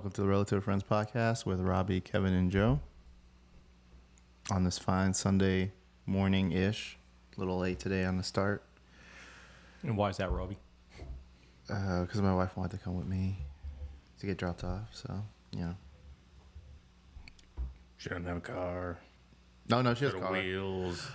Welcome to the Relative Friends podcast with Robbie, Kevin, and Joe. On this fine Sunday morning-ish. A little late today on the start. And why is that, Robbie? Because my wife wanted to come with me to get dropped off. So, yeah. She doesn't have a car. No, she has a car. Wheels.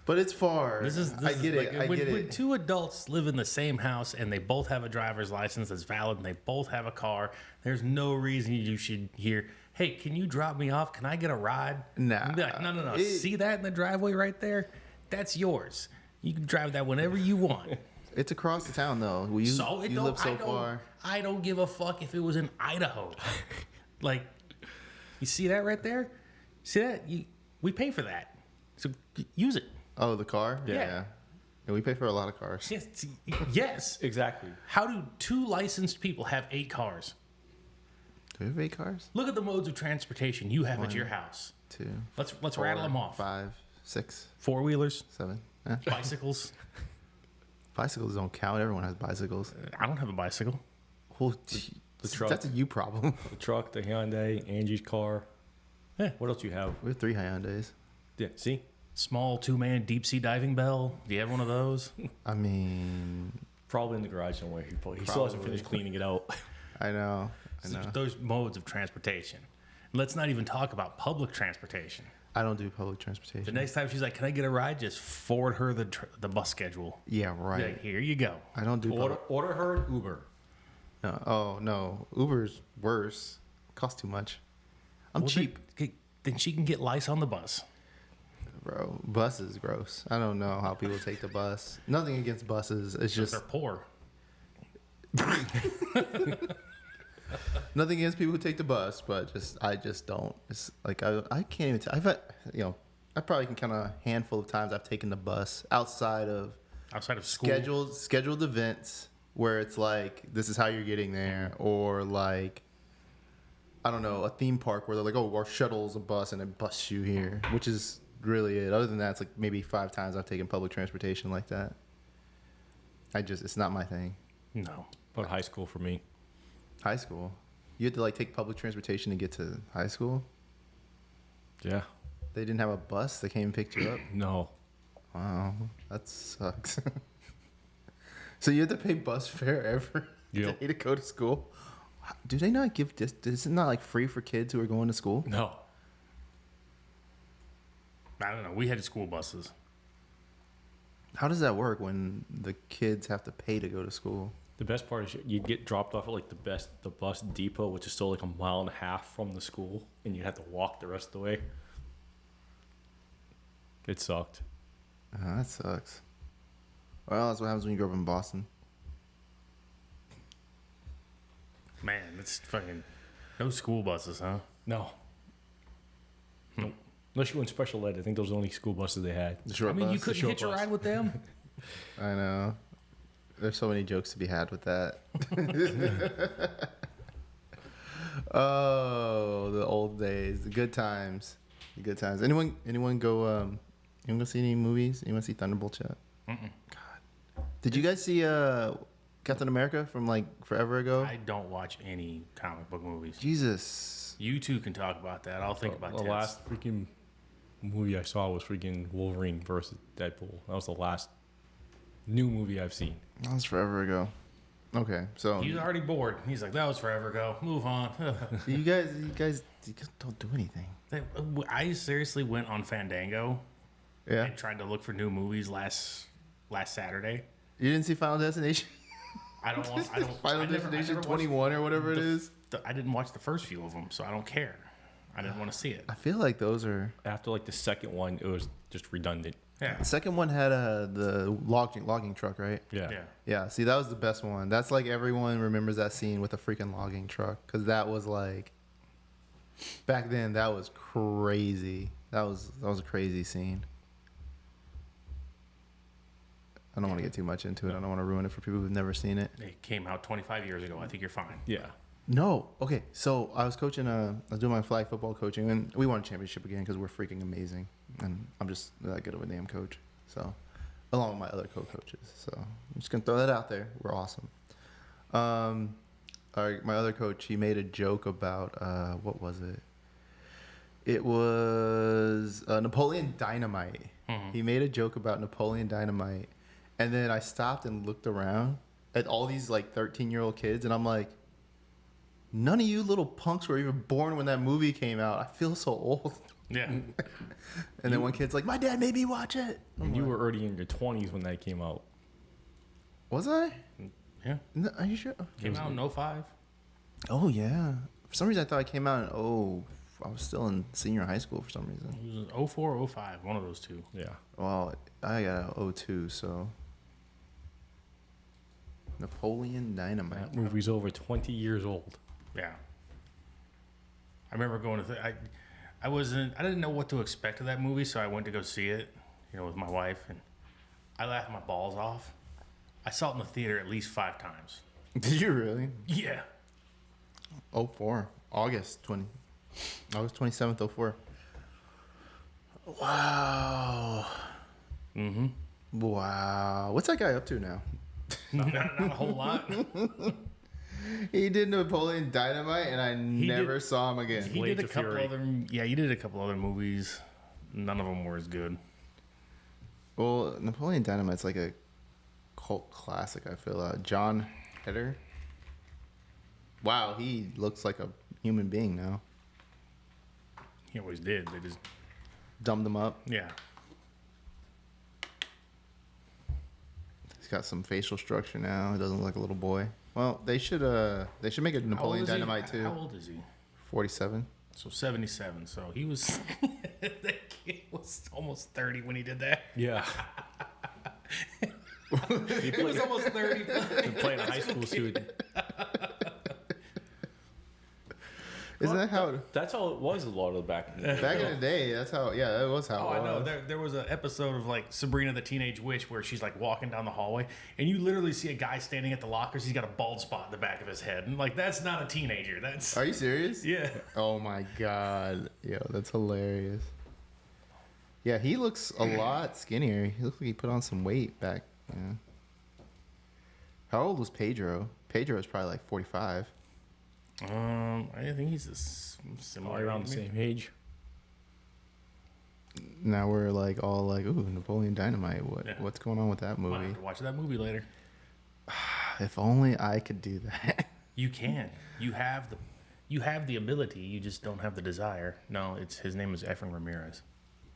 But it's far. I get it. When two adults live in the same house and they both have a driver's license that's valid and they both have a car, there's no reason you should hear, hey, can you drop me off? Can I get a ride? Nah. You'd be like, no. See that in the driveway right there? That's yours. You can drive that whenever you want. It's across the town, though. You live so far. I don't give a fuck if it was in Idaho. Like, you see that right there? See that? We pay for that. So use it. Oh, the car? Yeah. We pay for a lot of cars. Yes. Exactly. How do two licensed people have 8 cars? Do we have 8 cars? Look at the modes of transportation you have at your house. 2. Let's 4, rattle them off. 5, 6, 4-wheelers, 7. Eh. bicycles. Bicycles don't count. Everyone has bicycles. I don't have a bicycle. Well, the truck. That's a you problem. The truck, the Hyundai, Angie's car. Yeah. What else you have? We have 3 Hyundais. Yeah, see? Small 2-man deep sea diving bell. Do you have one of those? I mean, Probably in the garage somewhere. He still hasn't finished cleaning it out. I know. Those modes of transportation. Let's not even talk about public transportation. I don't do public transportation. The next time she's like, "Can I get a ride?" Just forward her the bus schedule. Yeah, right. Like, here you go. I don't do Order her an Uber. No. Oh, no. Uber's worse. Costs too much. I'm cheap. Then she can get lice on the bus. Bro, bus is gross. I don't know how people take the bus. Nothing against buses. It's just They're poor. nothing against people who take the bus, but I just don't. It's like I can't even. I've had, I probably can count a handful of times I've taken the bus outside of school. scheduled events where it's like this is how you're getting there, or like I don't know, a theme park where they're like, oh, our shuttle's a bus and it busts you here, which is really it. Other than that, it's like maybe 5 times I've taken public transportation like that. It's not my thing. No. But high school for me. High school, you had to like take public transportation to get to high school. Yeah. They didn't have a bus that came and picked you up. No. Wow, that sucks. So you had to pay bus fare every day to go to school. Do they not give this? Is it not like free for kids who are going to school? No. I don't know. We had school buses. How does that work when the kids have to pay to go to school? The best part is you'd get dropped off at like the bus depot, which is still like a mile and a half from the school, and you'd have to walk the rest of the way. It sucked. Oh, that sucks. Well, that's what happens when you grow up in Boston. Man, it's fucking no school buses, huh? No. Nope. Unless you were in special ed, I think those were the only school buses they had. The short I mean, bus. you couldn't hitch a ride with them. I know. There's so many jokes to be had with that. Oh, the old days, the good times, Anyone go see any movies? Anyone see Thunderbolts yet? God, did you guys see Captain America from like forever ago? I don't watch any comic book movies. Jesus. You two can talk about that. I'll think about The tits. last freaking movie I saw was freaking Wolverine versus Deadpool. That was the last new movie I've seen. That was forever ago. Okay, so He's already bored. He's like, that was forever ago. Move on. you guys don't do anything. I seriously went on Fandango Yeah. and tried to look for new movies last Saturday. You didn't see Final Destination? Final Destination Destination 21 or whatever it is. I didn't watch the first few of them, so I don't care. I didn't want to see it. I feel like those are. After like the second one, it was just redundant. Yeah. The second one had the logging truck, right? Yeah. Yeah. See, that was the best one. That's like everyone remembers that scene with the freaking logging truck because that was like back then. That was crazy. That was a crazy scene. I don't want to get too much into it. I don't want to ruin it for people who've never seen it. It came out 25 years ago. I think you're fine. Yeah. No. Okay. So I was coaching. I was doing my flag football coaching, and we won a championship again because we're freaking amazing. And I'm just that good of a damn coach. So, along with my other co-coaches. So I'm just gonna throw that out there. We're awesome. my other coach, he made a joke about what was it? It was Napoleon Dynamite. Mm-hmm. He made a joke about Napoleon Dynamite, and then I stopped and looked around at all these like 13-year-old kids, and I'm like, none of you little punks were even born when that movie came out. I feel so old. Yeah. And then one kid's like, my dad made me watch it. And you were already in your 20s when that came out. Was I? Yeah. No, are you sure? Came out in 05. Oh yeah. For some reason, I thought it came out in I was still in senior high school for some reason. It was 04, 05, one of those two. Yeah. Well, I got a 02, so Napoleon Dynamite. That movie's over 20 years old. Yeah. I remember going to I didn't know what to expect of that movie, so I went to go see it, with my wife, and I laughed my balls off. I saw it in the theater at least 5 times. Did you really? Yeah. 04. August 27th, 04. Wow. Mm-hmm. Wow. What's that guy up to now? Not a whole lot. He did Napoleon Dynamite, and I never saw him again. He did a couple other movies. None of them were as good. Well, Napoleon Dynamite's like a cult classic, I feel. John Heder. Wow, he looks like a human being now. He always did. They just Dumbed him up. yeah. He's got some facial structure now. He doesn't look like a little boy. Well, they should make a Napoleon Dynamite too. How old is he? 47. So 77. So he was that kid was almost 30 when he did that. Yeah. He was almost 30. Been playing a high school student. Isn't that how? That's how it was a lot of the back in the day. Back in the day, that's how. Yeah, that was how. Oh, it I know. was. There was an episode of like Sabrina the Teenage Witch where she's like walking down the hallway, and you literally see a guy standing at the lockers. He's got a bald spot in the back of his head, and like that's not a teenager. That's Are you serious? yeah. Oh my god, yo, that's hilarious. Yeah, he looks a lot skinnier. He looks like he put on some weight back. Yeah. How old was Pedro? Pedro was probably like 45. I think he's similar Probably around the to me. same age. Now we're like all like, ooh, Napoleon Dynamite. Yeah. What's going on with that Might movie? have to watch that movie later. If only I could do that. You can. You have the ability. You just don't have the desire. No, his name is Efren Ramirez.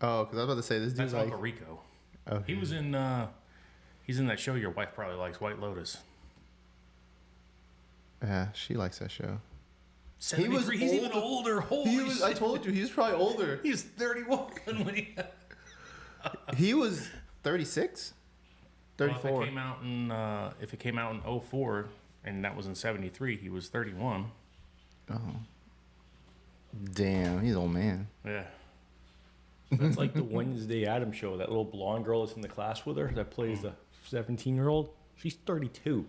Oh, because I was about to say this dude's That's like. Uncle Rico. Okay. He's in that show your wife probably likes, White Lotus. Yeah, she likes that show. 73. He's even older. Holy shit. I told you, he was probably older. He's 31 when he. He was 36, 34. Well, if it came out in 04 and that was in 73, he was 31. Oh, damn, he's an old man. Yeah. That's like the Wednesday Addams show. That little blonde girl that's in the class with her that plays the 17-year-old. She's 32.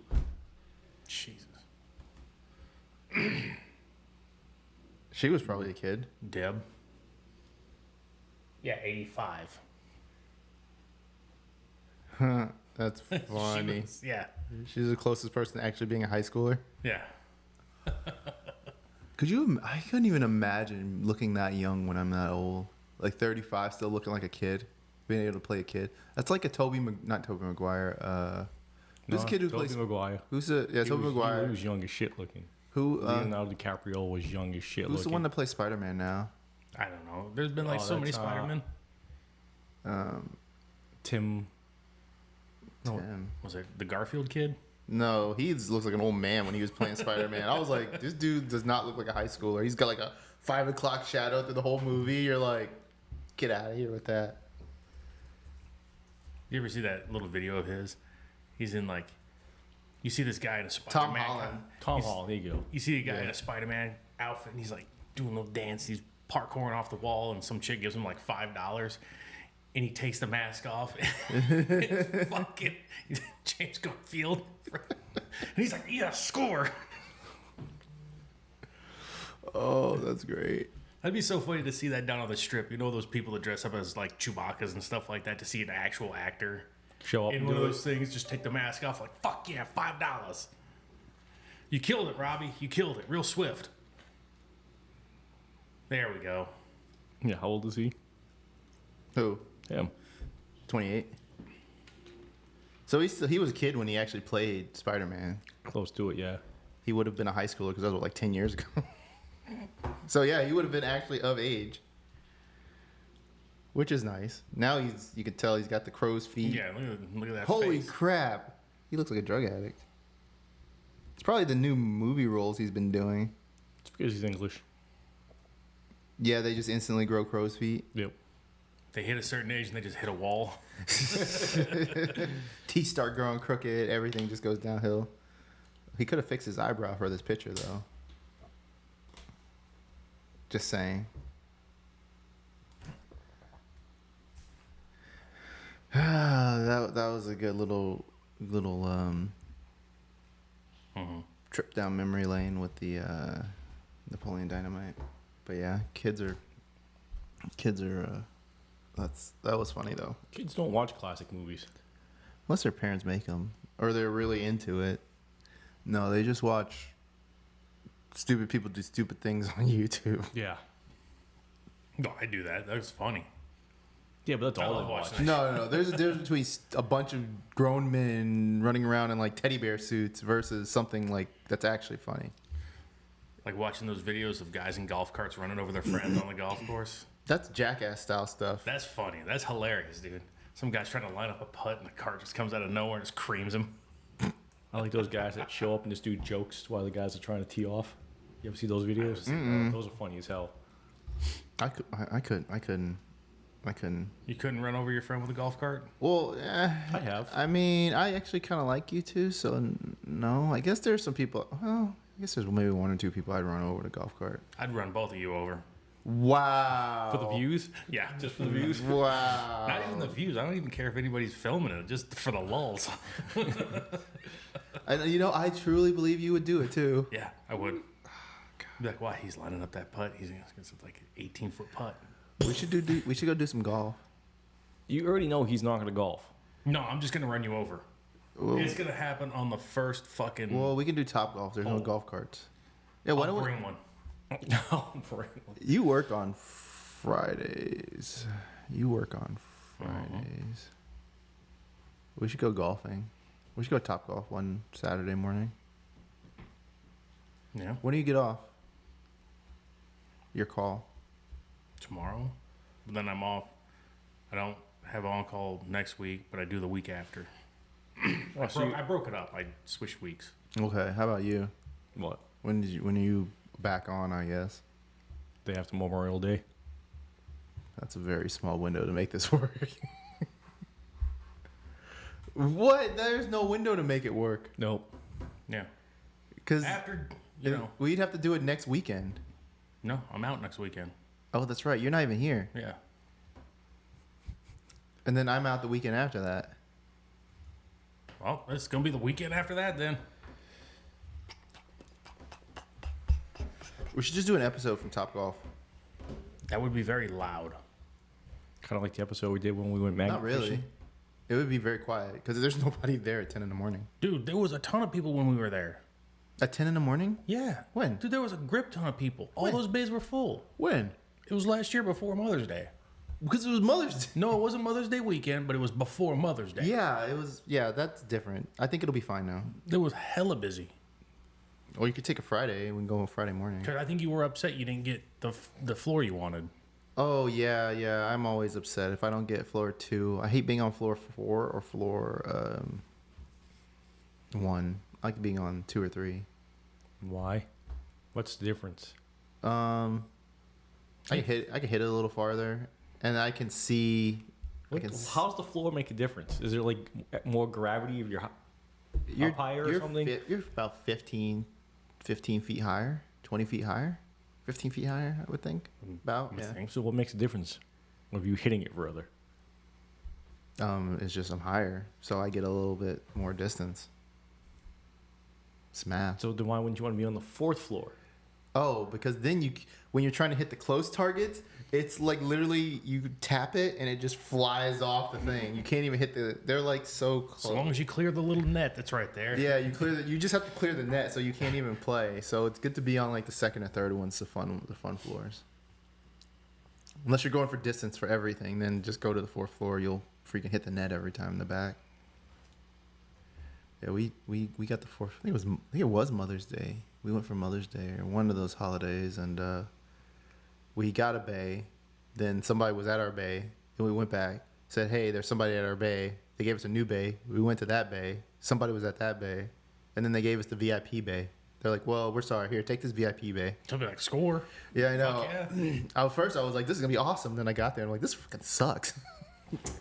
Jesus. She was probably a kid. Deb. Yeah, 85. That's funny. Yeah. She's the closest person to actually being a high schooler. Yeah. I couldn't even imagine looking that young when I'm that old. Like 35, still looking like a kid, being able to play a kid. That's like a not Tobey Maguire. Who's the kid who plays? Tobey Maguire. Who's the Tobey Maguire? He was young as shit looking. Who? Leonardo DiCaprio was young as shit Who's looking. the one that plays Spider-Man now? I don't know. There's been like so many that's, Spider-Men. Tim. Tim. Was it the Garfield kid? No, he looks like an old man when he was playing Spider-Man. I was like, this dude does not look like a high schooler. He's got like a 5 o'clock shadow through the whole movie. You're like, get out of here with that. You ever see that little video of his? He's in like, you see this guy in a Spider-Man. Tom Holland, there you go. You see a guy in a Spider-Man outfit, and he's like doing a little dance. He's parkouring off the wall, and some chick gives him like $5, and he takes the mask off. Fucking James Garfield, and he's like, "Yeah, score." Oh, that's great. That'd be so funny to see that down on the strip. You know those people that dress up as like Chewbacca's and stuff like that, to see an actual actor Show up in and one of do those things, just take the mask off, like, fuck yeah, $5. You killed it, Robbie. You killed it. Real swift. There we go. Yeah, how old is he? Who? Him. 28. So he was a kid when he actually played Spider-Man. Close to it, yeah. He would have been a high schooler because that was like 10 years ago. So yeah, he would have been actually of age, which is nice. Now you can tell he's got the crow's feet. Yeah, look at that Holy face. crap! He looks like a drug addict. It's probably the new movie roles he's been doing. It's because he's English. Yeah, they just instantly grow crow's feet. Yep. They hit a certain age and they just hit a wall. Teeth start growing crooked. Everything just goes downhill. He could have fixed his eyebrow for this picture, though. Just saying. That was a good little trip down memory lane with the Napoleon Dynamite. But yeah, kids are that was funny though. Kids don't watch classic movies. Unless their parents make them or they're really into it. No, they just watch stupid people do stupid things on YouTube. Yeah. No, I do that. That was funny. Yeah, but that's I all love they watch. watching No. There's a difference between a bunch of grown men running around in like teddy bear suits versus something like that's actually funny. Like watching those videos of guys in golf carts running over their friends on the golf course. That's jackass style stuff. That's funny. That's hilarious, dude. Some guy's trying to line up a putt and the cart just comes out of nowhere and just creams him. I like those guys that show up and just do jokes while the guys are trying to tee off. You ever see those videos? Those are funny as hell. I couldn't. You couldn't run over your friend with a golf cart? Well, I have. I mean, I actually kind of like you two, so no. I guess there's some people. Well, I guess there's maybe one or two people I'd run over with a golf cart. I'd run both of you over. Wow. For the views? Yeah, just for the views. Wow. Not even the views. I don't even care if anybody's filming it. Just for the lulls. I truly believe you would do it too. Yeah, I would. Be like, why? He's lining up that putt. He's going to like an 18-foot putt. We should go do some golf. You already know he's not going to golf. No, I'm just going to run you over. Well, It's going to happen on the first fucking... well, we can do top golf. There's no Oh. golf carts. Yeah, why I'll don't we? bring one. No, You work on Fridays. We should go golfing. We should go top golf one Saturday morning. Yeah, When do you get off? Your call. tomorrow. But then I'm off. I don't have on-call next week, but I do the week after. I broke it up. I switched weeks. Okay. How about you? What? When are you back on? I guess Day after Memorial Day. that's a very small window to make this work. What? There's no window to make it work. Nope. Yeah. Because After, we'd have to do it next weekend. No, I'm out next weekend. Oh, that's right. You're not even here. Yeah. And then I'm out the weekend after that. Well, it's going to be the weekend after that then. We should just do an episode from Top Golf. That would be very loud. Kind of like the episode we did when we went magnet Not really. fishing. It would be very quiet because there's nobody there at 10 in the morning. Dude, there was a ton of people when we were there. At 10 in the morning? Yeah. When? Dude, there was a grip ton of people. All When? those bays were full. When? It was last year before Mother's Day. Because it was Mother's Day. No, it wasn't Mother's Day weekend, but it was before Mother's Day. Yeah, it was. Yeah, that's different. I think it'll be fine now. It was hella busy. Or you could take a Friday and we can go on Friday morning. Because I think you were upset you didn't get the floor you wanted. Oh, yeah. I'm always upset if I don't get floor 2. I hate being on floor 4 or floor 1. I like being on 2 or 3. Why? What's the difference? I can hit it a little farther, and I can see. How's the floor make a difference? Is there like more gravity if you're up higher or something? You're about 15 feet higher, 20 feet higher, 15 feet higher, I would think. About, I yeah. think. So what makes a difference of you hitting it further? It's just I'm higher, so I get a little bit more distance. It's math. So then why wouldn't you want to be on the 4th floor? Oh, because then when you're trying to hit the close targets, it's like literally you tap it and it just flies off the thing. You can't even hit they're like so close. As long as you clear the little net that's right there. Yeah, you just have to clear the net, so you can't even play. So it's good to be on like the second or third ones, the fun floors. Unless you're going for distance for everything, then just go to the fourth floor. You'll freaking hit the net every time in the back. Yeah, we got the fourth. I think it was Mother's Day. We went for Mother's Day or one of those holidays, and we got a bay. Then somebody was at our bay, and we went back. Said, "Hey, there's somebody at our bay." They gave us a new bay. We went to that bay. Somebody was at that bay, and then they gave us the VIP bay. They're like, "Well, we're sorry. Here, take this VIP bay." Tell me like score. Yeah, I know. Fuck yeah. At first, I was like, "This is gonna be awesome." Then I got there, and I'm like, "This fucking sucks."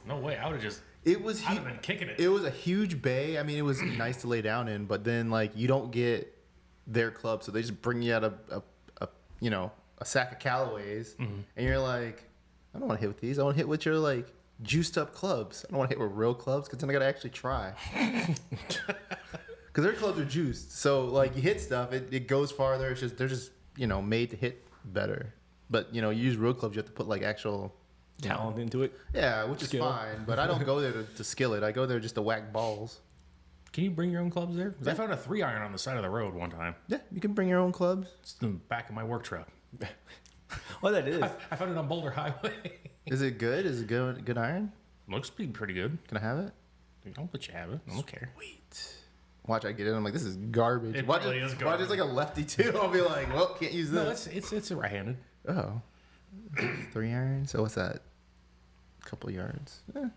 No way. I would have just. It was. I'd have been kicking it. It was a huge bay. I mean, it was nice to lay down in, but then like you don't get their club, so they just bring you out a sack of Callaways, and you're like, I don't want to hit with these. I want to hit with your like juiced up clubs. I don't want to hit with real clubs because then I gotta actually try. Because their clubs are juiced, so like you hit stuff, it goes farther. It's just they're just made to hit better. But you use real clubs, you have to put like actual Talent into it. Yeah, which is fine. But I don't go there to skill it. I go there just to whack balls. Can you bring your own clubs there? 'Cause I found a 3-iron on the side of the road one time. Yeah, you can bring your own clubs. It's in the back of my work truck. Oh, that is. I found it on Boulder Highway. Is it good? Is it good iron? Looks to be pretty good. Can I have it? I'll let you have it. I don't care. Sweet. Watch, I get it. I'm like, this is garbage. It Watch really is Watch, garbage. it's like a lefty too. I'll be like, well, can't use No, this. it's a right-handed. Oh, 3-iron. So what's that? A couple yards. Yeah.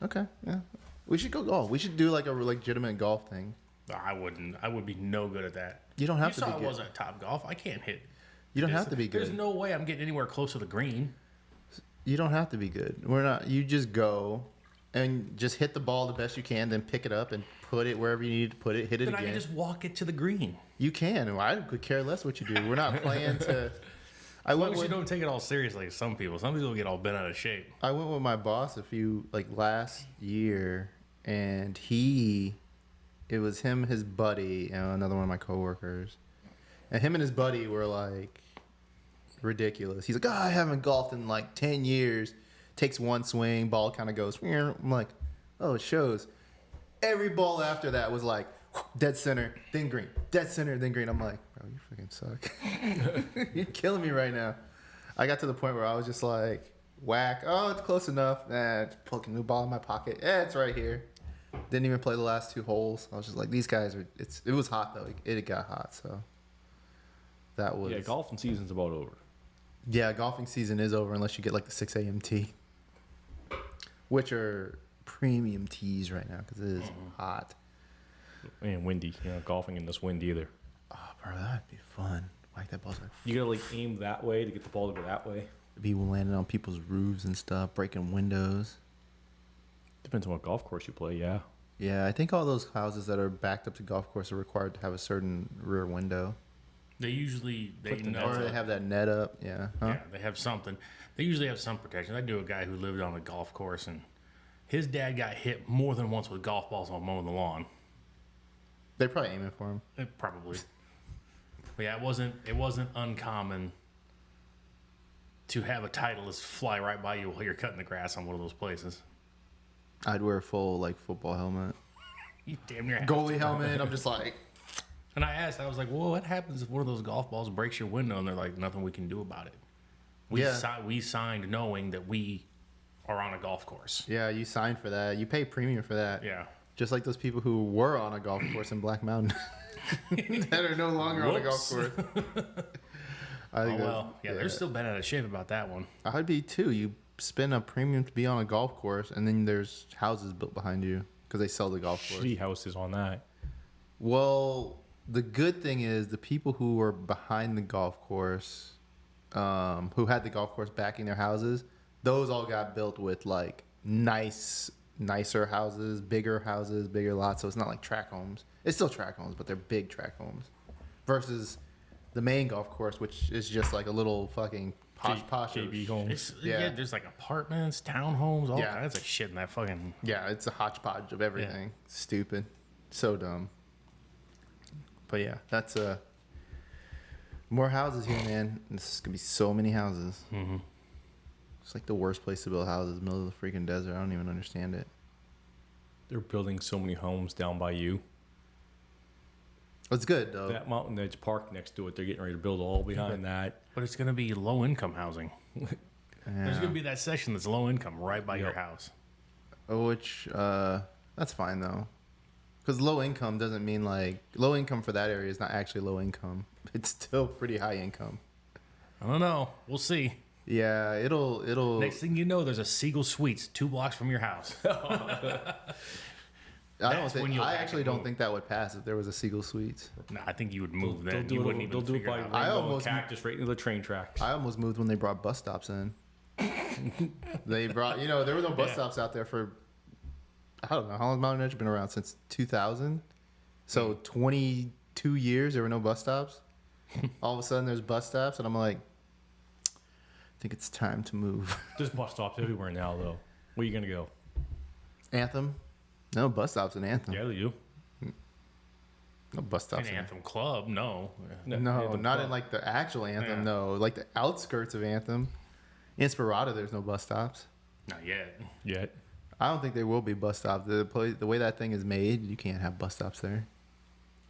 Okay. Yeah. We should go golf. We should do like a legitimate golf thing. I wouldn't. I would be no good at that. You don't have You to saw be I good. wasn't at Top Golf. I can't hit. You don't have to be good. There's no way I'm getting anywhere close to the green. You don't have to be good. We're not. You just go and just hit the ball the best you can, then pick it up and put it wherever you need to put it. Hit it Then again. I can just walk it to the green. You can. I could care less what you do. We're not playing to. As long as you don't take it all seriously. Some people get all bent out of shape. I went with my boss last year, and it was him, his buddy, and another one of my coworkers, and him and his buddy were like ridiculous. He's like, I haven't golfed in like 10 years. Takes one swing, ball kind of goes. I'm like, oh, it shows. Every ball after that was like dead center, then green, dead center, then green. I'm like, bro, you freaking suck. You're killing me right now. I got to the point where I was just like, whack. Oh, it's close enough. Just pluck a new ball in my pocket. It's right here. Didn't even play the last 2 holes. I was just like, these guys are. It was hot though. It got hot, so that was. Yeah, golfing season's about over. Yeah, golfing season is over unless you get like the 6 a.m. tee, which are premium tees right now because it is hot. And windy. Golfing in this wind either. Oh, bro, that'd be fun. Like that ball's like You gotta aim that way to get the ball to go that way. be landing on people's roofs and stuff, breaking windows. Depends on what golf course you play, yeah. Yeah, I think all those houses that are backed up to golf course are required to have a certain rear window. They usually Or they have that net up. Yeah. Huh? Yeah, they have something. They usually have some protection. I knew a guy who lived on a golf course, and his dad got hit more than once with golf balls on mowing the lawn. They're probably aiming for him. Probably. But yeah, it wasn't uncommon to have a Titleist fly right by you while you're cutting the grass on one of those places. I'd wear a full football helmet, You damn near have goalie helmet. I'm just like, And I asked, I was like, well, what happens if one of those golf balls breaks your window? And they're like, nothing we can do about it. We signed knowing that we are on a golf course. yeah, you signed for that. You pay premium for that. Yeah. Just like those people who were on a golf course in Black Mountain that are no longer on a golf course. I think they're still bent out of shape about that one. I'd be too. You spend a premium to be on a golf course, and then there's houses built behind you because they sell the golf course. Shitty houses on that. Well, the good thing is the people who were behind the golf course, who had the golf course backing their houses, those all got built with like nicer houses, bigger lots. So it's not like track homes. It's still track homes, but they're big track homes. Versus the main golf course, which is just like a little fucking posh KB homes. Yeah, there's like apartments, townhomes, all Yeah. kinds of shit in that fucking. Yeah, it's a hodgepodge of everything. Stupid. So dumb. But yeah, that's More houses here, man. This is gonna be so many houses. Mm-hmm. It's like the worst place to build houses, middle of the freaking desert. I don't even understand it. They're building so many homes down by you. It's good though. That Mountain Edge Park next to it, they're getting ready to build all behind that. But it's going to be low income housing. There's going to be that section that's low income right by your house. Which that's fine though, because low income doesn't mean like low income for that area is not actually low income. It's still pretty high income. I don't know. We'll see. Yeah, it'll. Next thing you know, there's a Siegel Suites 2 blocks from your house. I actually don't think that would pass if there was a Siegel Suites. No, I think you would move then. They'll You wouldn't do even it by figure it out. rainbow and cactus right into the train tracks. I almost moved when they brought bus stops in. They brought, there were no bus stops out there for, I don't know, how long has Mountain Edge been around? Since 2000? So 22 years, there were no bus stops. All of a sudden, there's bus stops, and I'm like, I think it's time to move. There's bus stops everywhere now, though. Where are you going to go? Anthem? No bus stops in Anthem. Yeah, they do. No bus stops An in Anthem Club, no. No, Anthem not Club. in like the actual Anthem. Yeah. No, like the outskirts of Anthem. Inspirata, there's no bus stops. Not yet. Yet. I don't think there will be bus stops. The way that thing is made, you can't have bus stops there.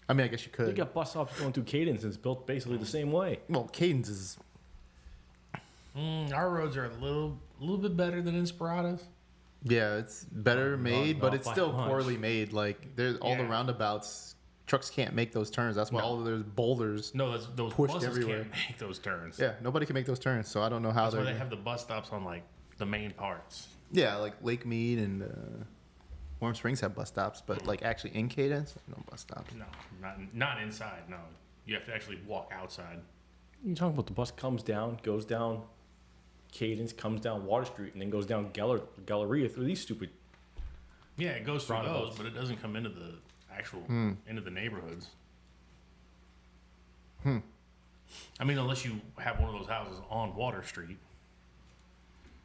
I mean, I guess you They could. got bus stops going through Cadence, and it's built basically the same way. Well, Cadence is. Our roads are a little bit better than Inspirata's. Yeah, it's better made, but not it's by still much. poorly made. Like there's all the Yeah. roundabouts. Trucks can't make those turns. That's why No. all of there's boulders. No, those Pushed buses everywhere. can't make those turns. Yeah, nobody can make those turns. So I don't know how That's why they're. they have the bus stops on like the main parts. Yeah, like Lake Mead and Warm Springs have bus stops, but like actually in Cadence, no bus stops. No, not inside. No, you have to actually walk outside. You're talking about the bus comes down, goes down Cadence, comes down Water Street, and then goes down Galleria through these stupid. Yeah, it goes through Roundabouts. those, but it doesn't come into the actual into the neighborhoods. I mean, unless you have one of those houses on Water Street.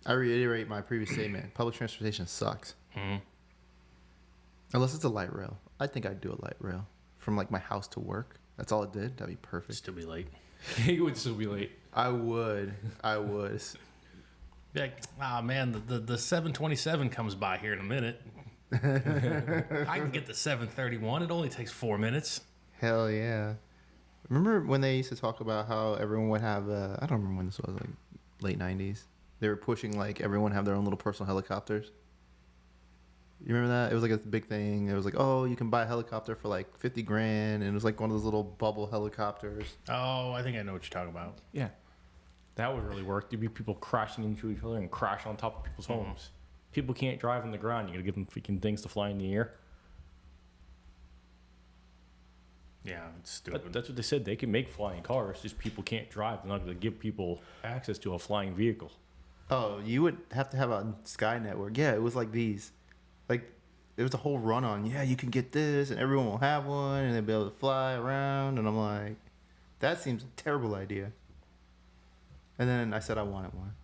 I reiterate my previous statement. Public transportation sucks. Unless it's a light rail. I think I'd do a light rail from like my house to work. That's all it did. That'd be perfect. Still be late. It would still be late. I would. Be like, man, the 727 comes by here in a minute. I can get the 731. It only takes 4 minutes. Hell yeah. Remember when they used to talk about how everyone would have, I don't remember when this was, like late 90s. They were pushing like everyone have their own little personal helicopters. You remember that? It was like a big thing. It was like, oh, you can buy a helicopter for like 50 grand. And it was like one of those little bubble helicopters. Oh, I think I know what you're talking about. Yeah. That would really work. There'd be people crashing into each other and crash on top of people's homes. People can't drive on the ground. You gotta give them freaking things to fly in the air. Yeah, it's stupid. That's what they said. They can make flying cars. Just people can't drive. They're not gonna give people access to a flying vehicle. Oh, you would have to have a Sky Network. Yeah, it was like these. Like, there was a whole run on, yeah, you can get this, and everyone will have one, and they'll be able to fly around. And I'm like, that seems a terrible idea. And then I said I wanted one.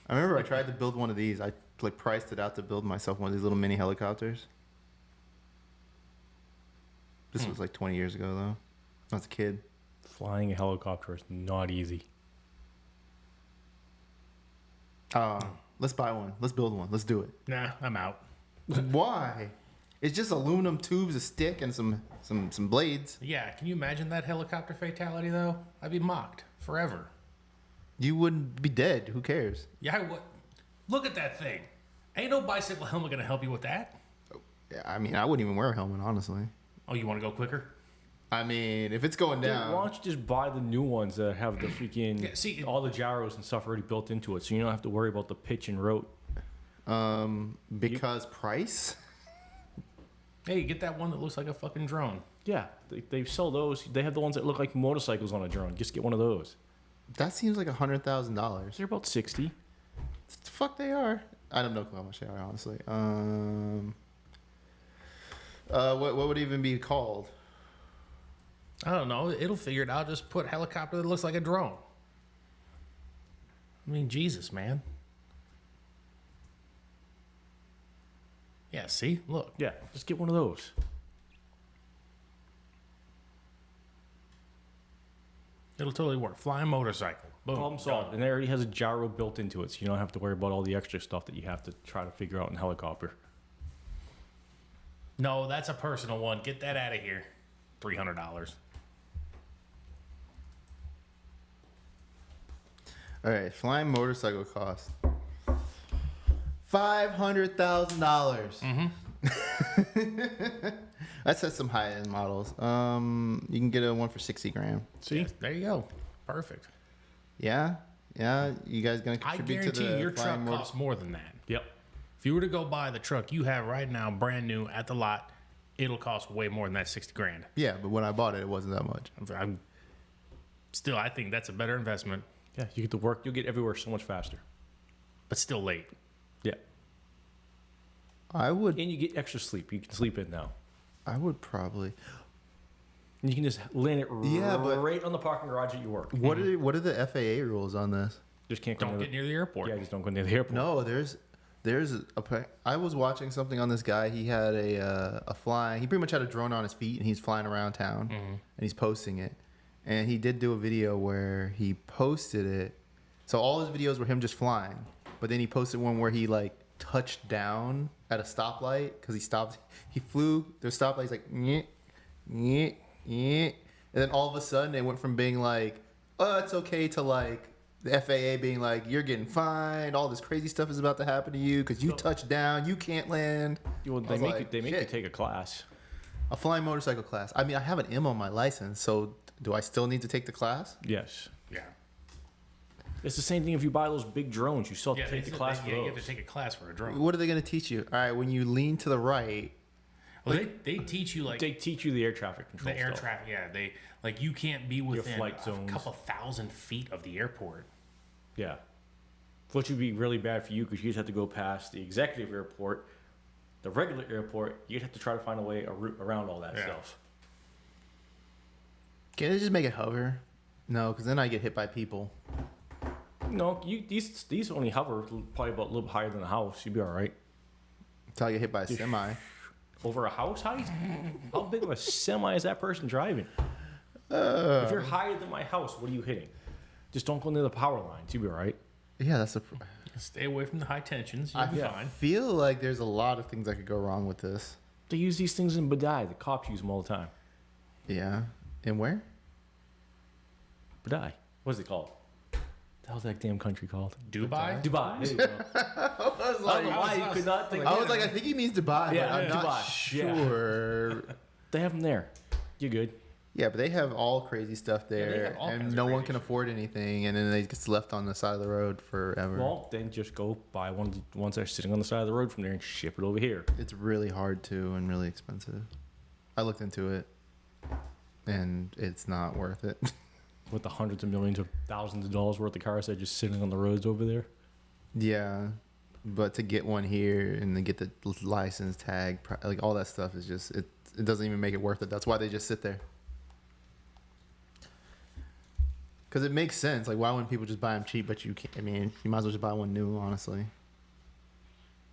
I remember I tried to build one of these. I like priced it out to build myself one of these little mini helicopters. This was like 20 years ago, though. I was a kid. Flying a helicopter is not easy. Let's buy one. Let's build one. Let's do it. Nah, I'm out. Why? It's just aluminum tubes, a stick, and some blades. Yeah, can you imagine that helicopter fatality though? I'd be mocked forever. You wouldn't be dead. Who cares? Yeah, I would. Look at that thing. Ain't no bicycle helmet gonna help you with that. Yeah, I mean, I wouldn't even wear a helmet, honestly. Oh, you want to go quicker? I mean, if it's going Dude, down. why don't you just buy the new ones that have the freaking Yeah, see, all the gyros and stuff already built into it, so you don't have to worry about the pitch and rote. Because price? Hey, get that one that looks like a fucking drone. Yeah, they sell those. They have the ones that look like motorcycles on a drone. Just get one of those. That seems like $100,000. They're about 60. The fuck they are. I don't know how much they are, honestly. What would it even be called? I don't know. It'll figure it out. Just put helicopter that looks like a drone. I mean, Jesus, man. Yeah, see? Look. Yeah, just get one of those. It'll totally work. Flying motorcycle. Boom. Problem solved. And it already has a gyro built into it, so you don't have to worry about all the extra stuff that you have to try to figure out in helicopter. No, that's a personal one. Get that out of here. $300. All right, flying motorcycle cost $500,000. That says some high end models. You can get a one for 60 grand. See, yes, there you go. Perfect. Yeah. You guys gonna I contribute to guarantee the your truck flying costs more than that. Yep. If you were to go buy the truck you have right now, brand new at the lot, it'll cost way more than that 60 grand. Yeah, but when I bought it, it wasn't that much. I think that's a better investment, Yeah, you get to work. You'll get everywhere so much faster. but still late. Yeah. I would And you get extra sleep. You can sleep in now. probably. And you can just land it Yeah, but- right on the parking garage at your work. What are the FAA rules on this? Just can't go Don't near get near the airport. Yeah, just don't go near the airport. No, I was watching something on this guy. He had a fly. He pretty much had a drone on his feet, and he's flying around town, and he's posting it. And he did do a video where he posted it. So all his videos were him just flying, but then he posted one where he like touched down at a stoplight because he stopped. He flew the stoplight. He's like, nyeh, nyeh, nyeh. And then all of a sudden it went from being like, oh, it's okay, to like the FAA being like, you're getting fined. All this crazy stuff is about to happen to you because you touched down. You can't land. Well, I was like, they make you shit. take a class. A flying motorcycle class. I mean, I have an M on my license, so do I still need to take the class? Yes. Yeah. It's the same thing if you buy those big drones. You still have Yeah, to take the class for you those. have to take a class for a drone. What are they going to teach you? All right, when you lean to the right, Well, they teach you like They teach you the air traffic control the air stuff. traffic. Yeah, they like you can't be within flight a zones. couple thousand feet of the airport. Yeah. Which would be really bad for you because you'd have to go past the executive airport, the regular airport. You'd have to try to find a route around all that Yeah. stuff. can they just make it hover? No, because then I get hit by people. No, these only hover probably about a little higher than a house. You'd be all right. Until I get hit by a semi. Over a house height? How big of a semi is that person driving? If you're higher than my house, what are you hitting? Just don't go near the power lines. You'll be all right. Yeah, that's a. Stay away from the high tensions. You'll be yeah. fine. feel like there's a lot of things that could go wrong with this. They use these things in Badai. The cops use them all the time. Yeah. And where? Badai. What's it called? The hell's that damn country called? Dubai. Dubai. There you go. I was I don't know why you could not think of I think he means Dubai, Yeah, but I'm yeah. not Dubai. Yeah. sure. They have them there. You're good. Yeah, but they have all crazy stuff they there, have all kinds and of no one crazy can shit. afford anything, and then they get left on the side of the road forever. Well, then just go buy one of the ones that are sitting on the side of the road from there and ship it over here. It's really hard to and really expensive. I looked into it, and it's not worth it. With the hundreds of millions of thousands of dollars worth of cars that are just sitting on the roads over there. Yeah, but to get one here and to get the license tag, like all that stuff is just it doesn't even make it worth it. That's why they just sit there. Because it makes sense. Like, why wouldn't people just buy them cheap? But you can't. I mean, you might as well just buy one new, honestly.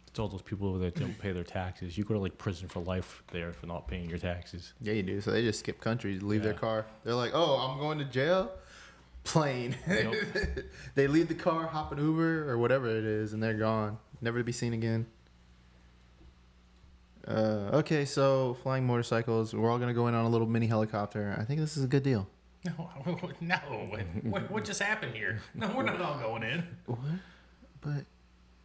It's all those people over there that don't pay their taxes. You go to like prison for life there for not paying your taxes. Yeah, you do. So they just skip countries, leave their Yeah. car. They're like, oh, I'm going to jail? Plane. Yep. They leave the car, hop an Uber or whatever it is, and they're gone. Never to be seen again. Okay, so flying motorcycles. We're all going to go in on a little mini helicopter. I think this is a good deal. No. What just happened here? No, we're not all going in. What? But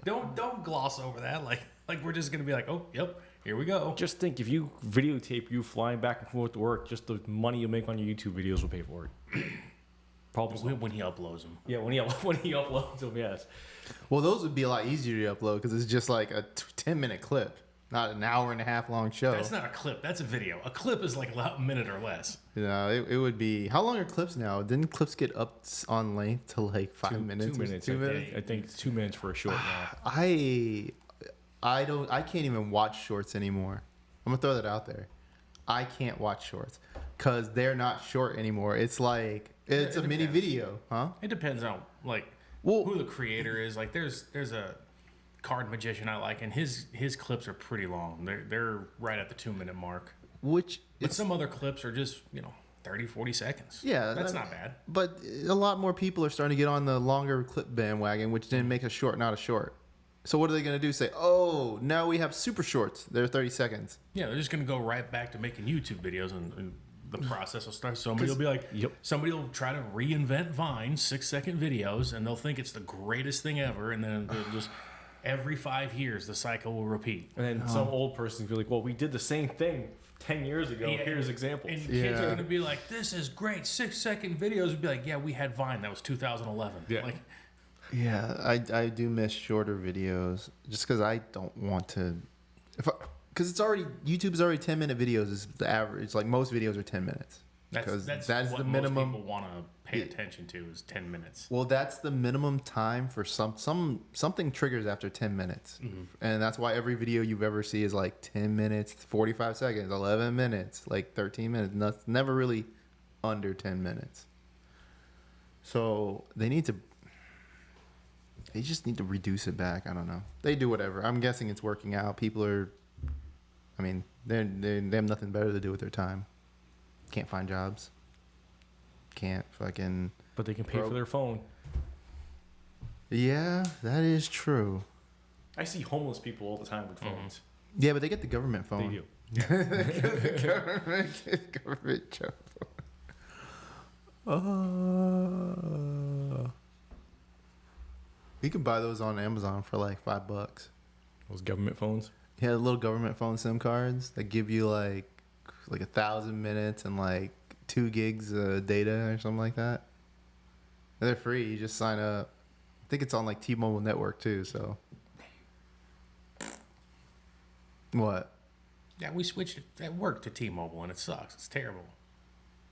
Don't gloss over that. Like we're just gonna be like, oh, yep, here we go. Just think, if you videotape you flying back and forth to work, just the money you make on your YouTube videos will pay for it. Problem solved. When he uploads them. Yeah, when he uploads them, yes. well, those would be a lot easier to upload because it's just like a 10-minute clip, not an hour and a half long show. That's not a clip. That's a video. A clip is like a minute or less. You know, it would be. How long are clips now? Didn't clips get up on length to like 5 minutes? 2 minutes. 2 minutes. I think it's 2 minutes for a short now. I can't even watch shorts anymore. I'm gonna throw that out there. I can't watch shorts because they're not short anymore. It's like it's it a mini depends. video, huh? It depends on like Well- who the creator is. Like there's a card magician I like, and his clips are pretty long. They're right at the 2 minute mark. Which But it's some other clips are just 30, 40 seconds. Yeah, That's not bad. But a lot more people are starting to get on the longer clip bandwagon, which didn't make a short not a short. So what are they going to do? Say, oh, now we have super shorts. They're 30 seconds. Yeah, they're just going to go right back to making YouTube videos, and the process will start. Somebody will be like, somebody will try to reinvent Vine, 6-second videos, and they'll think it's the greatest thing ever, and then they'll just every 5 years the cycle will repeat. And then some old person will be like, well, we did the same thing 10 years ago. Yeah, Here's examples. And kids are going to be like, this is great. 6-second videos would be like, yeah, we had Vine. That was 2011. Yeah. Like, Yeah, I do miss shorter videos just because I don't want to. Because it's already YouTube's already 10-minute videos is the average. It's like most videos are 10 minutes. that's That's what the minimum. most people want to pay attention to is 10 minutes. Well, that's the minimum time for something triggers after 10 minutes, and that's why every video you've ever see is like 10 minutes, 45 seconds, 11 minutes, like 13 minutes. Never really under 10 minutes. So they just need to reduce it back. I don't know. They do whatever. I'm guessing it's working out. People are, I mean, they have nothing better to do with their time. Can't find jobs. Can't fucking. But they can pay for their phone. Yeah, that is true. I see homeless people all the time with phones. Yeah, but they get the government phone. They do. government job. You can buy those on Amazon for like $5. Those government phones. Yeah, little government phone SIM cards that give you like 1,000 minutes and like 2 gigs of data or something like that. And they're free. You just sign up. I think it's on like T-Mobile network too. So what? Yeah, we switched at work to T-Mobile, and it sucks. It's terrible.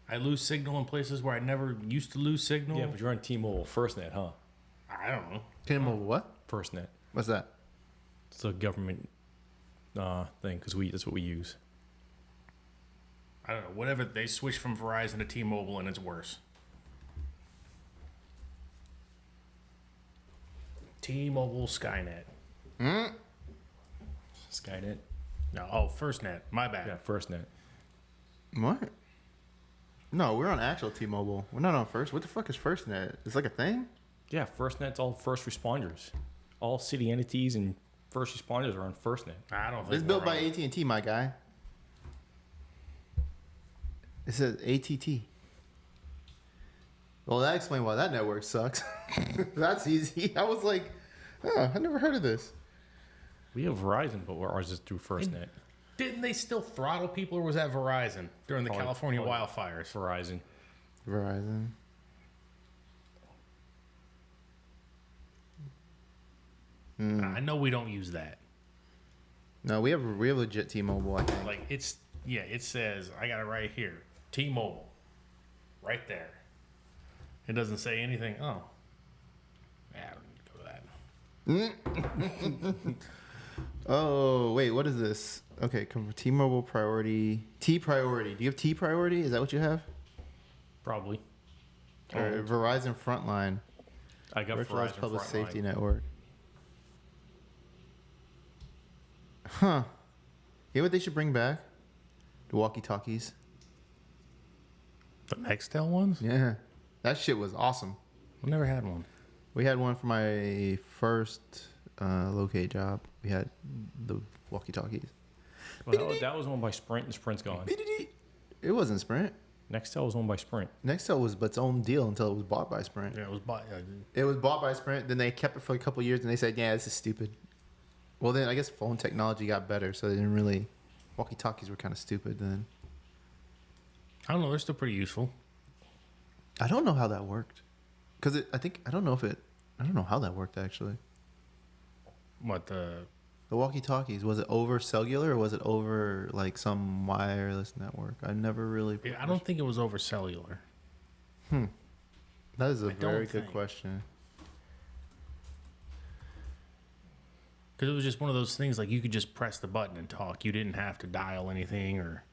I lose signal in places where I never used to lose signal. Yeah, but you're on T-Mobile FirstNet, huh? I don't know. T-Mobile what? FirstNet. What's that? It's a government thing because that's what we use. I don't know. Whatever. They switched from Verizon to T-Mobile, and it's worse. T-Mobile Skynet. Skynet. No, FirstNet. My bad. Yeah, FirstNet. What? No, we're on actual T-Mobile. We're not on First. What the fuck is FirstNet? It's like a thing? Yeah, FirstNet's all first responders. All city entities and first responders are on FirstNet. I don't think It's built we're by on- AT&T, my guy. It says ATT. Well, that explains why that network sucks. That's easy. I was like, oh, I never heard of this. We have Verizon, but ours is through FirstNet. Didn't they still throttle people, or was that Verizon during the Probably- California probably wildfires? Verizon. Verizon. I know we don't use that. No, we have legit T-Mobile, I think. Like it says, I got it right here. T-Mobile. Right there. It doesn't say anything. Oh. Yeah, I don't need to go to that. Oh, wait, what is this? Okay, T-Mobile priority. T-priority. Do you have T-priority? Is that what you have? Probably. Or Verizon Frontline. I got Virtualized Verizon Public Frontline. Safety Network. Huh. You know what they should bring back? The walkie-talkies. The Nextel ones? Yeah. That shit was awesome. I never had one. We had one for my first locate job. We had the walkie-talkies. Well, that was owned by Sprint, and Sprint's gone. It wasn't Sprint. Nextel was owned by Sprint. Nextel was its own deal until it was bought by Sprint. Yeah, it was bought. It was bought by Sprint. Then they kept it for a couple of years, and they said, "Yeah, this is stupid." Well, then I guess phone technology got better, so they didn't really. Walkie-talkies were kind of stupid then. I don't know. They're still pretty useful. I don't know how that worked, because I don't know how that worked actually. What the? The walkie-talkies, was it over cellular or was it over like some wireless network? I never really. Yeah, I don't think it was over cellular. That is a I don't very good think. question. Because it was just one of those things like you could just press the button and talk. You didn't have to dial anything or.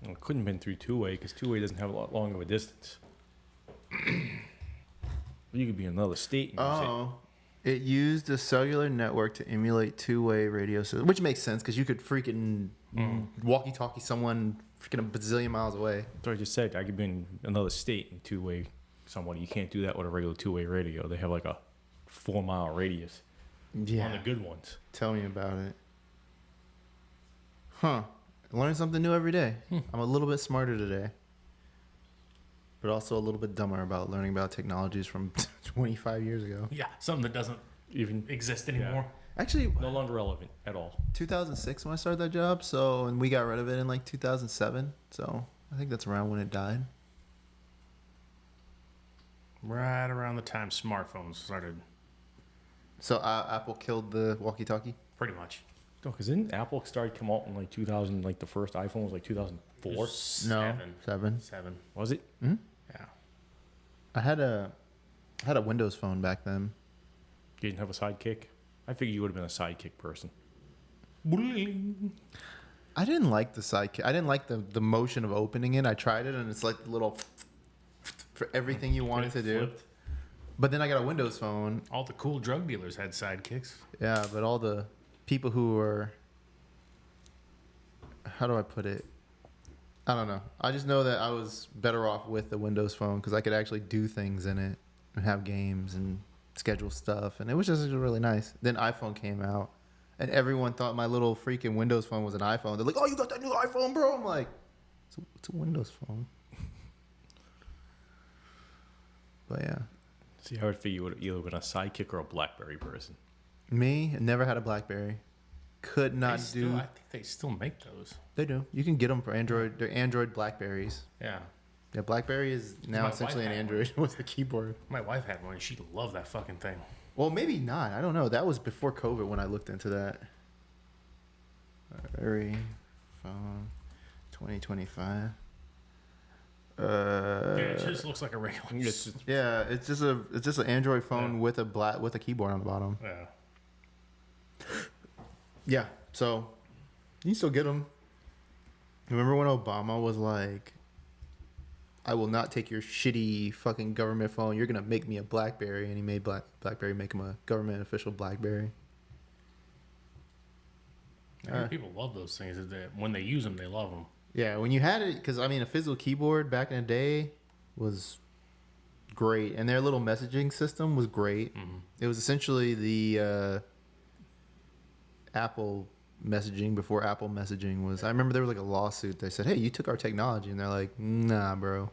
Well, it couldn't have been through two-way because two-way doesn't have a lot long of a distance. You could be in another state. And use it. Oh, it used a cellular network to emulate two-way radio system, which makes sense because you could freaking walkie-talkie someone freaking a bazillion miles away. That's what I just said. I could be in another state in two-way somebody. You can't do that with a regular two-way radio. They have like a 4-mile radius Yeah. on the good ones. Tell me about it. Huh. Learn something new every day. I'm a little bit smarter today. But also a little bit dumber about learning about technologies from 25 years ago. Yeah, something that doesn't Even exist anymore. Actually, no longer relevant at all. 2006 when I started that job, and we got rid of it in like 2007. So I think that's around when it died. Right around the time smartphones started, So Apple killed the walkie-talkie? pretty much. No, because didn't Apple started come out in like 2000? Like the first iPhone was like 2004. No, seven. Seven. Was it? Yeah. I had a Windows phone back then. You didn't have a sidekick? I figured you would have been a sidekick person. I didn't like the sidekick. I didn't like the motion of opening it. I tried it, and it's like the little for everything you wanted to do. Flipped. But then I got a Windows phone. All the cool drug dealers had sidekicks. Yeah, but all the people who were, how do I put it? I don't know. I just know that I was better off with the Windows phone because I could actually do things in it and have games and schedule stuff, and it was just really nice. Then iPhone came out, and everyone thought my little freaking Windows phone was an iPhone. They're like, "Oh, you got that new iPhone, bro?" I'm like, "It's a Windows phone." But yeah, See, I would figure you would have either been a sidekick or a BlackBerry person. me never had a BlackBerry. Could not do. I think they still make those. They do. You can get them for Android. They're Android Blackberries. Yeah. Yeah, BlackBerry is now My essentially wife an had Android with a keyboard. My wife had one and she loved that fucking thing. Well, maybe not. I don't know. That was before COVID when I looked into that. Very phone 2025. Yeah, it just looks like a regular. Yeah, it's just an Android phone with a keyboard on the bottom. Yeah. Yeah, so you can still get them. Remember when Obama was like, "I will not take your shitty fucking government phone. You're gonna make me a BlackBerry," and he made BlackBerry make him a government official BlackBerry. I hear people love those things. When they use them, they love them. Yeah, when you had it, because I mean, a physical keyboard back in the day was great, and their little messaging system was great. Mm-hmm. It was essentially the Apple messaging before Apple messaging was. I remember there was like a lawsuit. They said, "Hey, you took our technology," and they're like, "Nah, bro,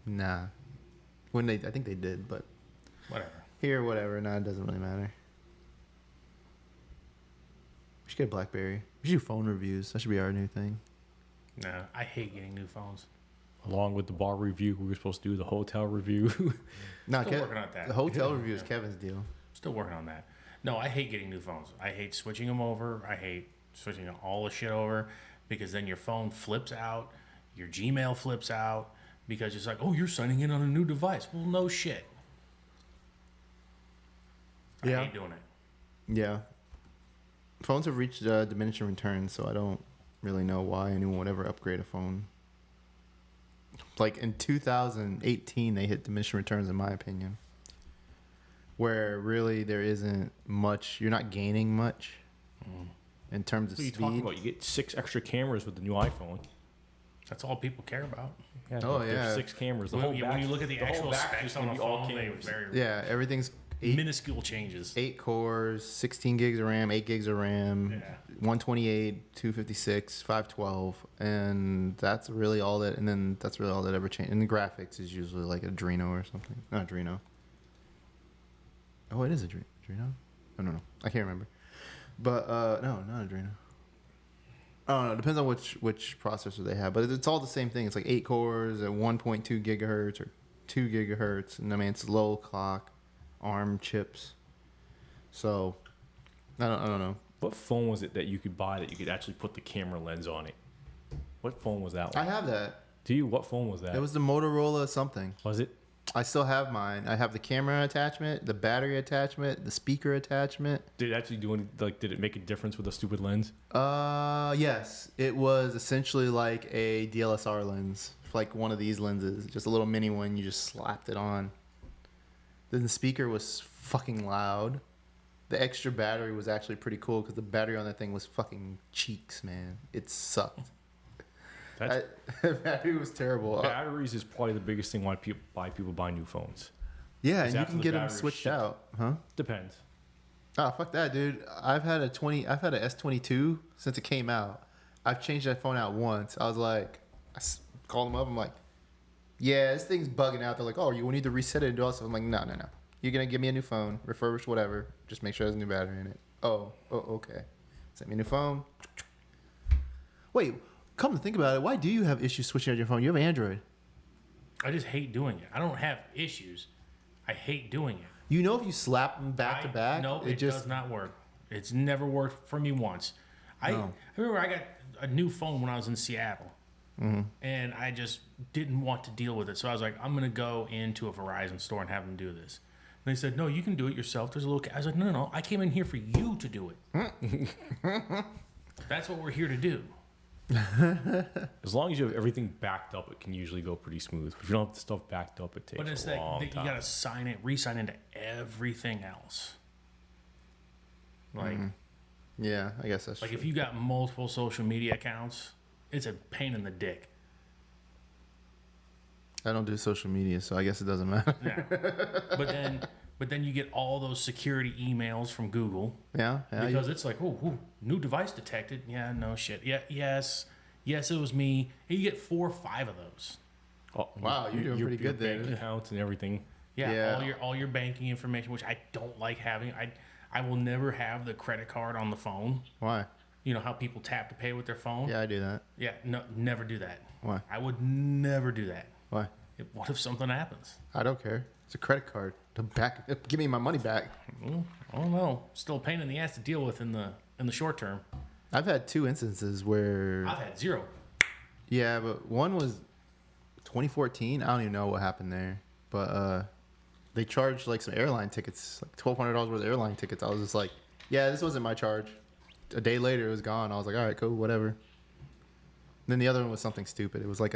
nah." I think they did, but Whatever. here, whatever. Nah, it doesn't really matter. We should get a BlackBerry. We should do phone reviews. That should be our new thing. No, I hate getting new phones. Along with the bar review, we were supposed to do the hotel review. No, Still working on that. The hotel review is Kevin's deal. Still working on that. No, I hate getting new phones. I hate switching them over. I hate switching all the shit over because then your phone flips out, your Gmail flips out because it's like, oh, you're signing in on a new device. Well, no shit. I Yeah. hate doing it. Yeah. Phones have reached diminishing returns, so I don't really know why anyone would ever upgrade a phone. Like in 2018, they hit diminishing returns, in my opinion, where really there isn't much. You're not gaining much in terms of What are you speed. talking about? You get 6 extra cameras with the new iPhone. That's all people care about. Yeah, Oh, there's yeah. 6 cameras. The When, whole when back, you look at the whole actual back specs is on gonna the be all phone, they're cameras. very Yeah, everything's eight, minuscule changes. 8 cores, 16 gigs of RAM, 8 gigs of RAM, Yeah. 128, 256, 512, and that's really all that. And then that's really all that ever changed. And the graphics is usually like Adreno or something. Not Adreno. Oh, it is Adreno. I don't know. I can't remember. But no, not Adreno. I don't know. It depends on which processor they have, but it's all the same thing. It's like 8 cores at 1.2 gigahertz or 2 gigahertz, and I mean it's low clock, ARM chips. So I don't know. What phone was it that you could buy that you could actually put the camera lens on it? What phone was that I one? have that. Do you? What phone was that? It was the Motorola something. Was it? I still have mine. I have the camera attachment, the battery attachment, the speaker attachment. Did it actually do any, like, did it make a difference with the stupid lens? Yes. It was essentially like a DLSR lens, like one of these lenses, just a little mini one. You just slapped it on. Then the speaker was fucking loud. The extra battery was actually pretty cool because the battery on that thing was fucking cheeks, man. It sucked. Battery was terrible. Batteries is probably the biggest thing why people buy new phones. Yeah, Is and you after can the get them battery's switched shit. out, huh? Depends. Oh, fuck that, dude. I've had a S22 since it came out. I've changed that phone out once. I was like, called them up. I'm like, yeah, this thing's bugging out. They're like, oh, you will need to reset it and do all stuff. I'm like, no. You're going to give me a new phone, refurbished, whatever. Just make sure there's a new battery in it. Oh, okay. Sent me a new phone. Wait, come to think about it, why do you have issues switching out your phone? You have Android. I just hate doing it. I don't have issues. I hate doing it. You know if you slap them back to back, No, it does not work. It's never worked for me once. I remember I got a new phone when I was in Seattle, and I just didn't want to deal with it. So I was like, I'm going to go into a Verizon store and have them do this. And they said, no, you can do it yourself. There's a little. I was like, no. I came in here for you to do it. That's what we're here to do. As long as you have everything backed up, it can usually go pretty smooth. If you don't have the stuff backed up, it takes But it's a long that you time. got to re-sign into everything else. Like, Yeah, I guess that's like true. if you got multiple social media accounts, it's a pain in the dick. I don't do social media, so I guess it doesn't matter. Yeah. But then you get all those security emails from Google Yeah. because it's like, oh, new device detected. Yeah, no shit. Yeah, yes, it was me. And you get 4 or 5 of those. Oh, Wow, you're doing pretty good there. bank accounts and everything. Yeah, all your banking information, which I don't like having. I will never have the credit card on the phone. Why? You know how people tap to pay with their phone? Yeah, I do that. Yeah, no, never do that. Why? I would never do that. Why? What if something happens? I don't care. It's a credit card. Give me my money back. I don't know. Still a pain in the ass to deal with in the short term. I've had 2 instances where. I've had 0. Yeah, but one was 2014. I don't even know what happened there, but they charged like some airline tickets, like $1,200 worth of airline tickets. I was just like, yeah, this wasn't my charge. A day later, it was gone. I was like, all right, cool, whatever. Then the other one was something stupid. It was like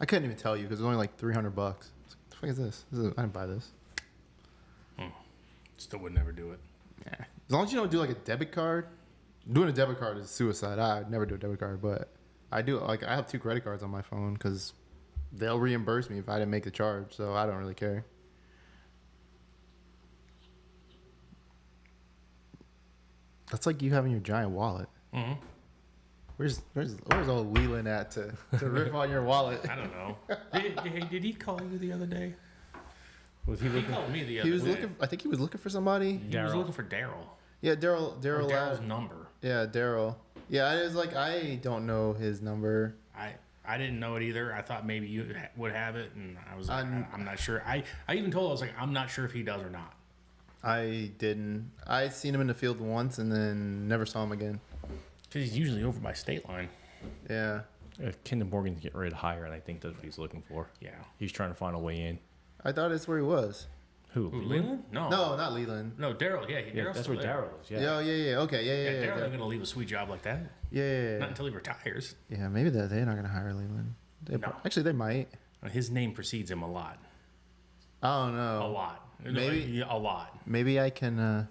I couldn't even tell you because it was only like $300. What the fuck is this? I didn't buy this. Still would never do it. Yeah. As long as you don't do like a debit card. Doing a debit card is suicide. I'd never do a debit card, but I do. Like I have 2 credit cards on my phone because they'll reimburse me if I didn't make the charge. So I don't really care. That's like you having your giant wallet. Mm-hmm. Where's old Leland at to riff on your wallet? I don't know. Did he call you the other day? Was he He looking? called me the other He was day. looking. I think he was looking for somebody. He was Daryl. looking for Daryl. Yeah, Daryl. Daryl's number. Yeah, Daryl. Yeah, I was like, I don't know his number. I didn't know it either. I thought maybe you would have it, and I was like, I'm- I'm not sure. I even told him, I was like, I'm not sure if he does or not. I didn't. I seen him in the field once and then never saw him again. Because he's usually over by state line. Yeah. Kinder Morgan's getting ready to hire, and I think that's what he's looking for. Yeah. He's trying to find a way in. I thought it's where he was. Who? Who, Leland? No. No, not Leland. No, Daryl. Yeah, Yeah, Daryl's that's still where there. Daryl is. Yeah. Yeah. Okay. Yeah, Yeah. Daryl ain't going to leave a sweet job like that. Yeah. Not until he retires. Yeah. Maybe they're not gonna hire Leland. Actually, they might. His name precedes him a lot. I don't know. A lot. Maybe- Yeah, a lot. Maybe I can.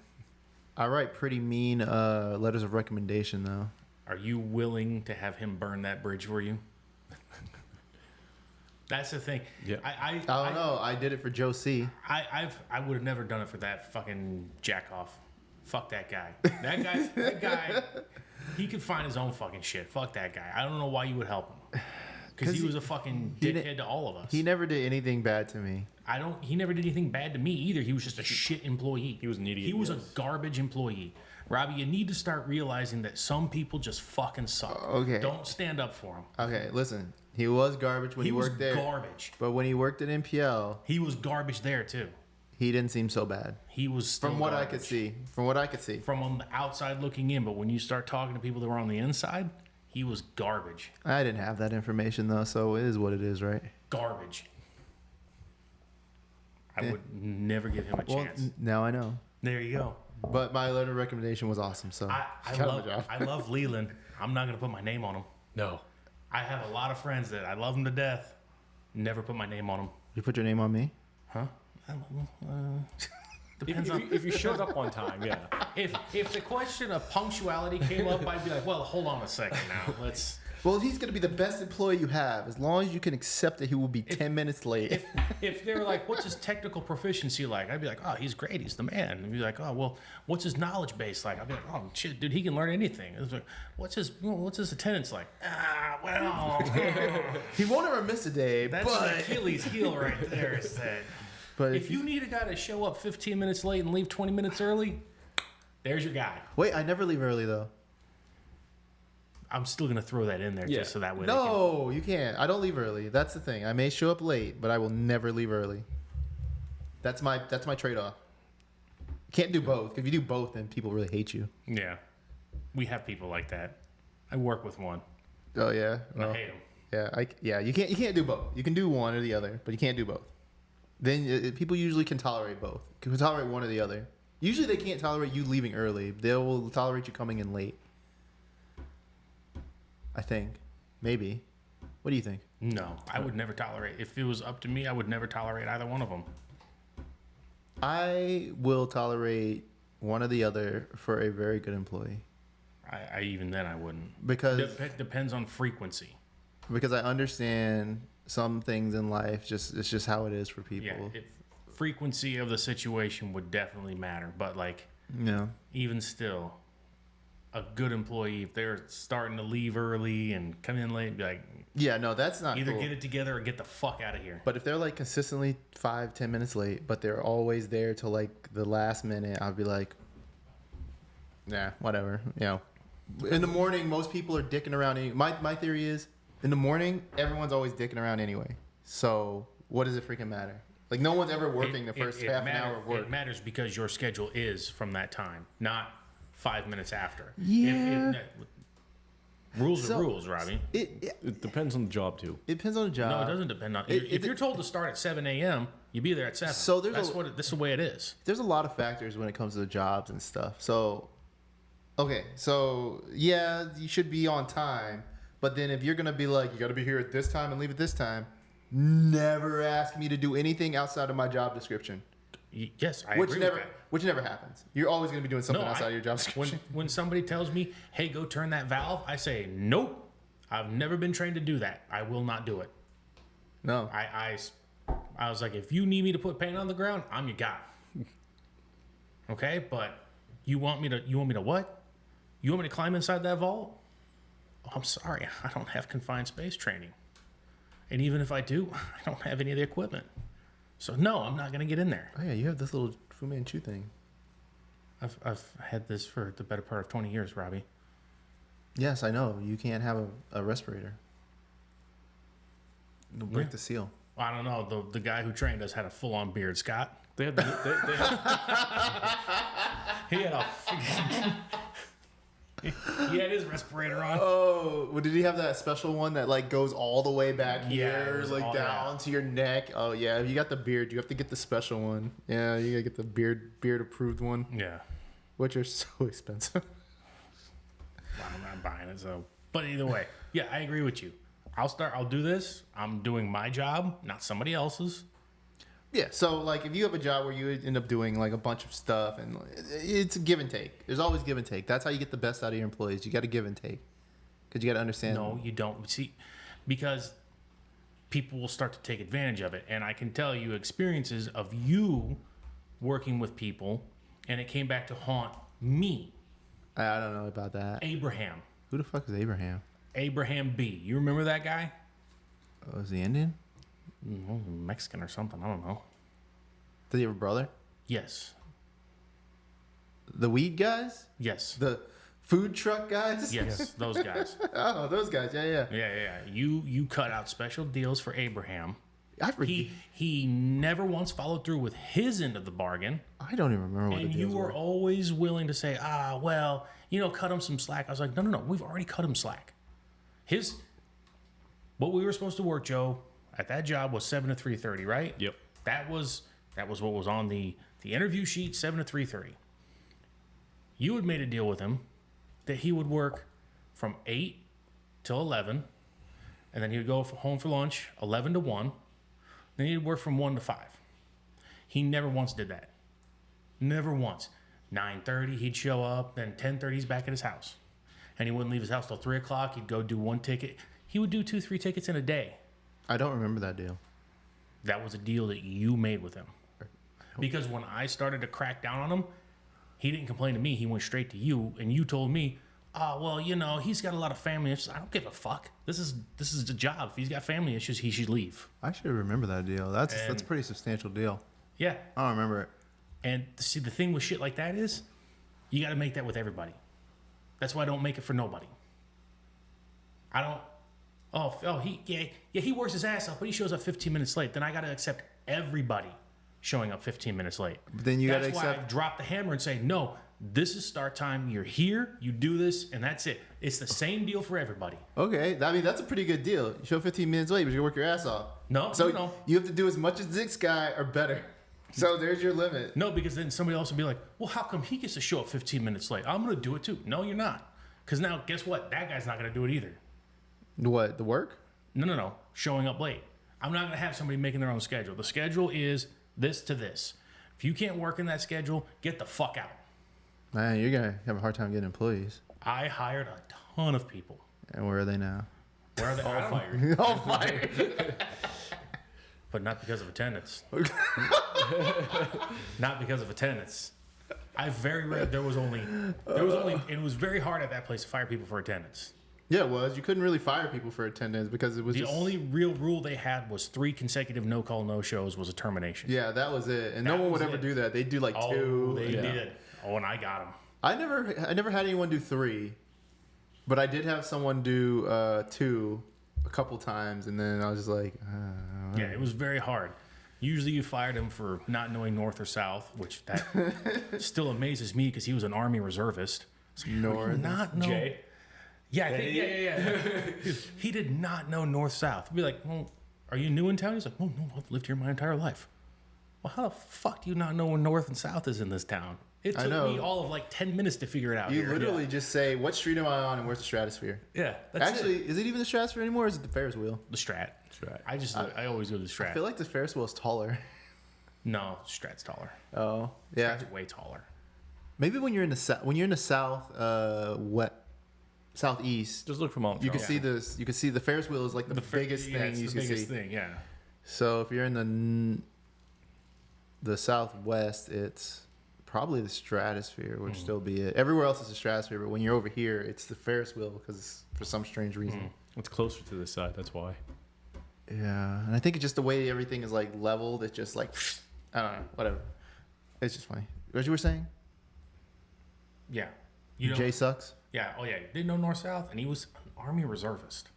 I write pretty mean letters of recommendation though. Are you willing to have him burn that bridge for you? That's the thing. Yeah. I don't know. I did it for Joe C. I would have never done it for that fucking jack off. Fuck that guy. That guy, he could find his own fucking shit. Fuck that guy. I don't know why you would help him. Because he was a fucking dickhead to all of us. He never did anything bad to me. He never did anything bad to me either. He was just a shit employee. He was an idiot, He was yes. a garbage employee. Robbie, you need to start realizing that some people just fucking suck. Okay. Don't stand up for him. Okay, listen. He was garbage when he was worked there. garbage. But when he worked at NPL, He was garbage there too. he didn't seem so bad. He was still From what I garbage. could see. From what I could see. From on the outside looking in, but when you start talking to people that were on the inside, he was garbage. I didn't have that information though, so it is what it is, right? Garbage. I would never give him a Well, chance. now I know. There you go. But my letter of recommendation was awesome, so I got him a job. love Leland. I'm not gonna put my name on him. No. I have a lot of friends that I love them to death. Never put my name on them. You put your name on me? Huh? Depends on If you showed up on time, yeah. if the question of punctuality came up, I'd be like, well, hold on a second now. Let's Well, he's going to be the best employee you have as long as you can accept that he will be 10 minutes late. If they were like, what's his technical proficiency like? I'd be like, oh, he's great. He's the man. And be like, oh, well, what's his knowledge base like? I'd be like, oh, shit, dude, he can learn anything. It's like, what's his attendance like? Well, He won't ever miss a day, that's an Achilles heel right there. Is that but if you need a guy to show up 15 minutes late and leave 20 minutes early, there's your guy. Wait, I never leave early, though. I'm still gonna throw that in there just so that way. No, you can't. I don't leave early. That's the thing. I may show up late, but I will never leave early. That's my trade-off. You can't do both. If you do both, then people really hate you. Yeah, we have people like that. I work with one. Oh yeah, I hate him. Yeah, you can't do both. You can do one or the other, but you can't do both. Then people usually can tolerate both. Can tolerate one or the other. Usually they can't tolerate you leaving early. They will tolerate you coming in late. I think. Maybe. What do you think? No, I would never tolerate. If it was up to me, I would never tolerate either one of them. I will tolerate one or the other for a very good employee. I even then I wouldn't. Because depends on frequency. Because I understand some things in life. It's just how it is for people. Yeah, frequency of the situation would definitely matter. But like, even still, a good employee, if they're starting to leave early and come in late, be like, yeah, no, that's not either cool. get it together or get the fuck out of here. But if they're like consistently 5-10 minutes late, but they're always there till like the last minute, I'll be like, nah, whatever. In the morning, most people are dicking around. My theory is, in the morning, everyone's always dicking around anyway. So what does it freaking matter? Like, no one's ever working the first half an hour of work. It matters because your schedule is from that time, not 5 minutes after. Yeah. Rules are rules, Robbie. It depends on the job, too. It depends on the job. No, it doesn't depend on... If you're told to start at 7 a.m., you be there at 7. So this is the way it is. There's a lot of factors when it comes to the jobs and stuff. So, okay. So, yeah, you should be on time. But then if you're going to be like, you got to be here at this time and leave at this time, never ask me to do anything outside of my job description. Yes, I agree with that. Which never happens. You're always going to be doing something outside of your job description. When somebody tells me, hey, go turn that valve, I say, nope. I've never been trained to do that. I will not do it. No. I was like, if you need me to put paint on the ground, I'm your guy. Okay, but you want me to what? You want me to climb inside that vault? Oh, I'm sorry, I don't have confined space training. And even if I do, I don't have any of the equipment. So no, I'm not going to get in there. Oh yeah, you have this little Fu Manchu thing. I've had this for the better part of 20 years, Robbie. Yes, I know. You can't have a respirator. It'll break the seal. I don't know. The guy who trained us had a full-on beard, Scott. He had he had his respirator on. Oh, well, did he have that special one that like goes all the way back here, like down to your neck? Oh yeah, if you got the beard, you have to get the special one. Yeah, you gotta get the beard approved one. Yeah, which are so expensive. I'm not buying it. So, but either way, yeah, I agree with you. I'll do this. I'm doing my job, not somebody else's. Yeah, so like if you have a job where you end up doing like a bunch of stuff and it's a give and take. There's always give and take. That's how you get the best out of your employees. You got to give and take because you got to understand. No, you don't. See, because people will start to take advantage of it. And I can tell you experiences of you working with people, and it came back to haunt me. I don't know about that. Abraham. Who the fuck is Abraham? Abraham B. You remember that guy? Oh, is he Indian? Mexican or something. I don't know. Does he have a brother? Yes. The weed guys? Yes. The food truck guys? Yes, those guys. Oh, those guys. Yeah. You cut out special deals for Abraham. I forget. He never once followed through with his end of the bargain. I don't even remember what the deals were. And you were always willing to say, cut him some slack. I was like, no. We've already cut him slack. What we were supposed to work, Joe, at that job was 7 to 3:30, right? Yep. That was what was on the interview sheet, 7 to 3:30. You had made a deal with him that he would work from 8 till 11, and then he would go home for lunch, 11 to 1. Then he'd work from 1 to 5. He never once did that. Never once. 9:30, he'd show up, then 10:30, he's back at his house. and he wouldn't leave his house till 3 o'clock. He'd go do 1 ticket. He would do 2-3 tickets in a day. I don't remember that deal. That was a deal that you made with him. Because when I started to crack down on him, he didn't complain to me. He went straight to you, and you told me, "Oh, well, you know, he's got a lot of family issues." I don't give a fuck. This is the job. If he's got family issues, he should leave. I should remember that deal. That's a pretty substantial deal. Yeah. I don't remember it. And see, the thing with shit like that is, you got to make that with everybody. That's why I don't make it for nobody. I don't. He works his ass off, but he shows up 15 minutes late. Then I got to accept everybody showing up 15 minutes late. But then you got to That's why I accept. drop the hammer and say, no, this is start time. You're here. You do this, and that's it. It's the same deal for everybody. Okay, I mean that's a pretty good deal. You show 15 minutes late, but you work your ass off. No, So no. you have to do as much as this guy or better. So there's your limit. No, because then somebody else will be like, well, how come he gets to show up 15 minutes late? I'm going to do it too. No, you're not. Because now, guess what? That guy's not going to do it either. What, the work? No. Showing up late. I'm not going to have somebody making their own schedule. The schedule is this to this. If you can't work in that schedule, get the fuck out. Man, you're gonna have a hard time getting employees. I hired a ton of people. And where are they now? Where are they? All fired. All fired. But not because of attendance. Not because of attendance. I very rarely, it was very hard at that place to fire people for attendance. Yeah, it was. You couldn't really fire people for attendance because it was The just... only real rule they had was 3 consecutive no-call, no-shows was a termination. Yeah, that was it. And no one would ever do that. They'd do like 2. They did. Oh, and I got them. I never had anyone do 3, but I did have someone do 2 a couple times, and then I was just like, Yeah, it was very hard. Usually you fired him for not knowing north or south, which that still amazes me because he was an Army reservist. North. Not know. Jay? Yeah, I think, yeah. He did not know north-south. I'd be like, well, are you new in town? He's like, oh, no, I've lived here my entire life. Well, how the fuck do you not know where north and south is in this town? It took me all of like 10 minutes to figure it out. You literally just say, what street am I on and where's the stratosphere? Yeah, that's Actually, is it even the stratosphere anymore or is it the Ferris wheel? the Strat. I always go to the Strat. I feel like the Ferris wheel is taller. No, Strat's taller. Oh, yeah. Strat's way taller. Maybe when you're in the southeast, Just look for Mount you can Charles. see this. You can see the Ferris wheel is like the biggest thing you can see. Thing, yeah. So if you're in the southwest, it's probably the stratosphere would still be it. Everywhere else is the stratosphere, but when you're over here, it's the Ferris wheel because for some strange reason. It's closer to this side. That's why. Yeah, and I think it's just the way everything is like leveled. It's just like I don't know, whatever. It's just funny. What you were saying? Yeah. You know, Jay sucks. yeah. Oh, yeah. Didn't know north-south, and he was an Army reservist.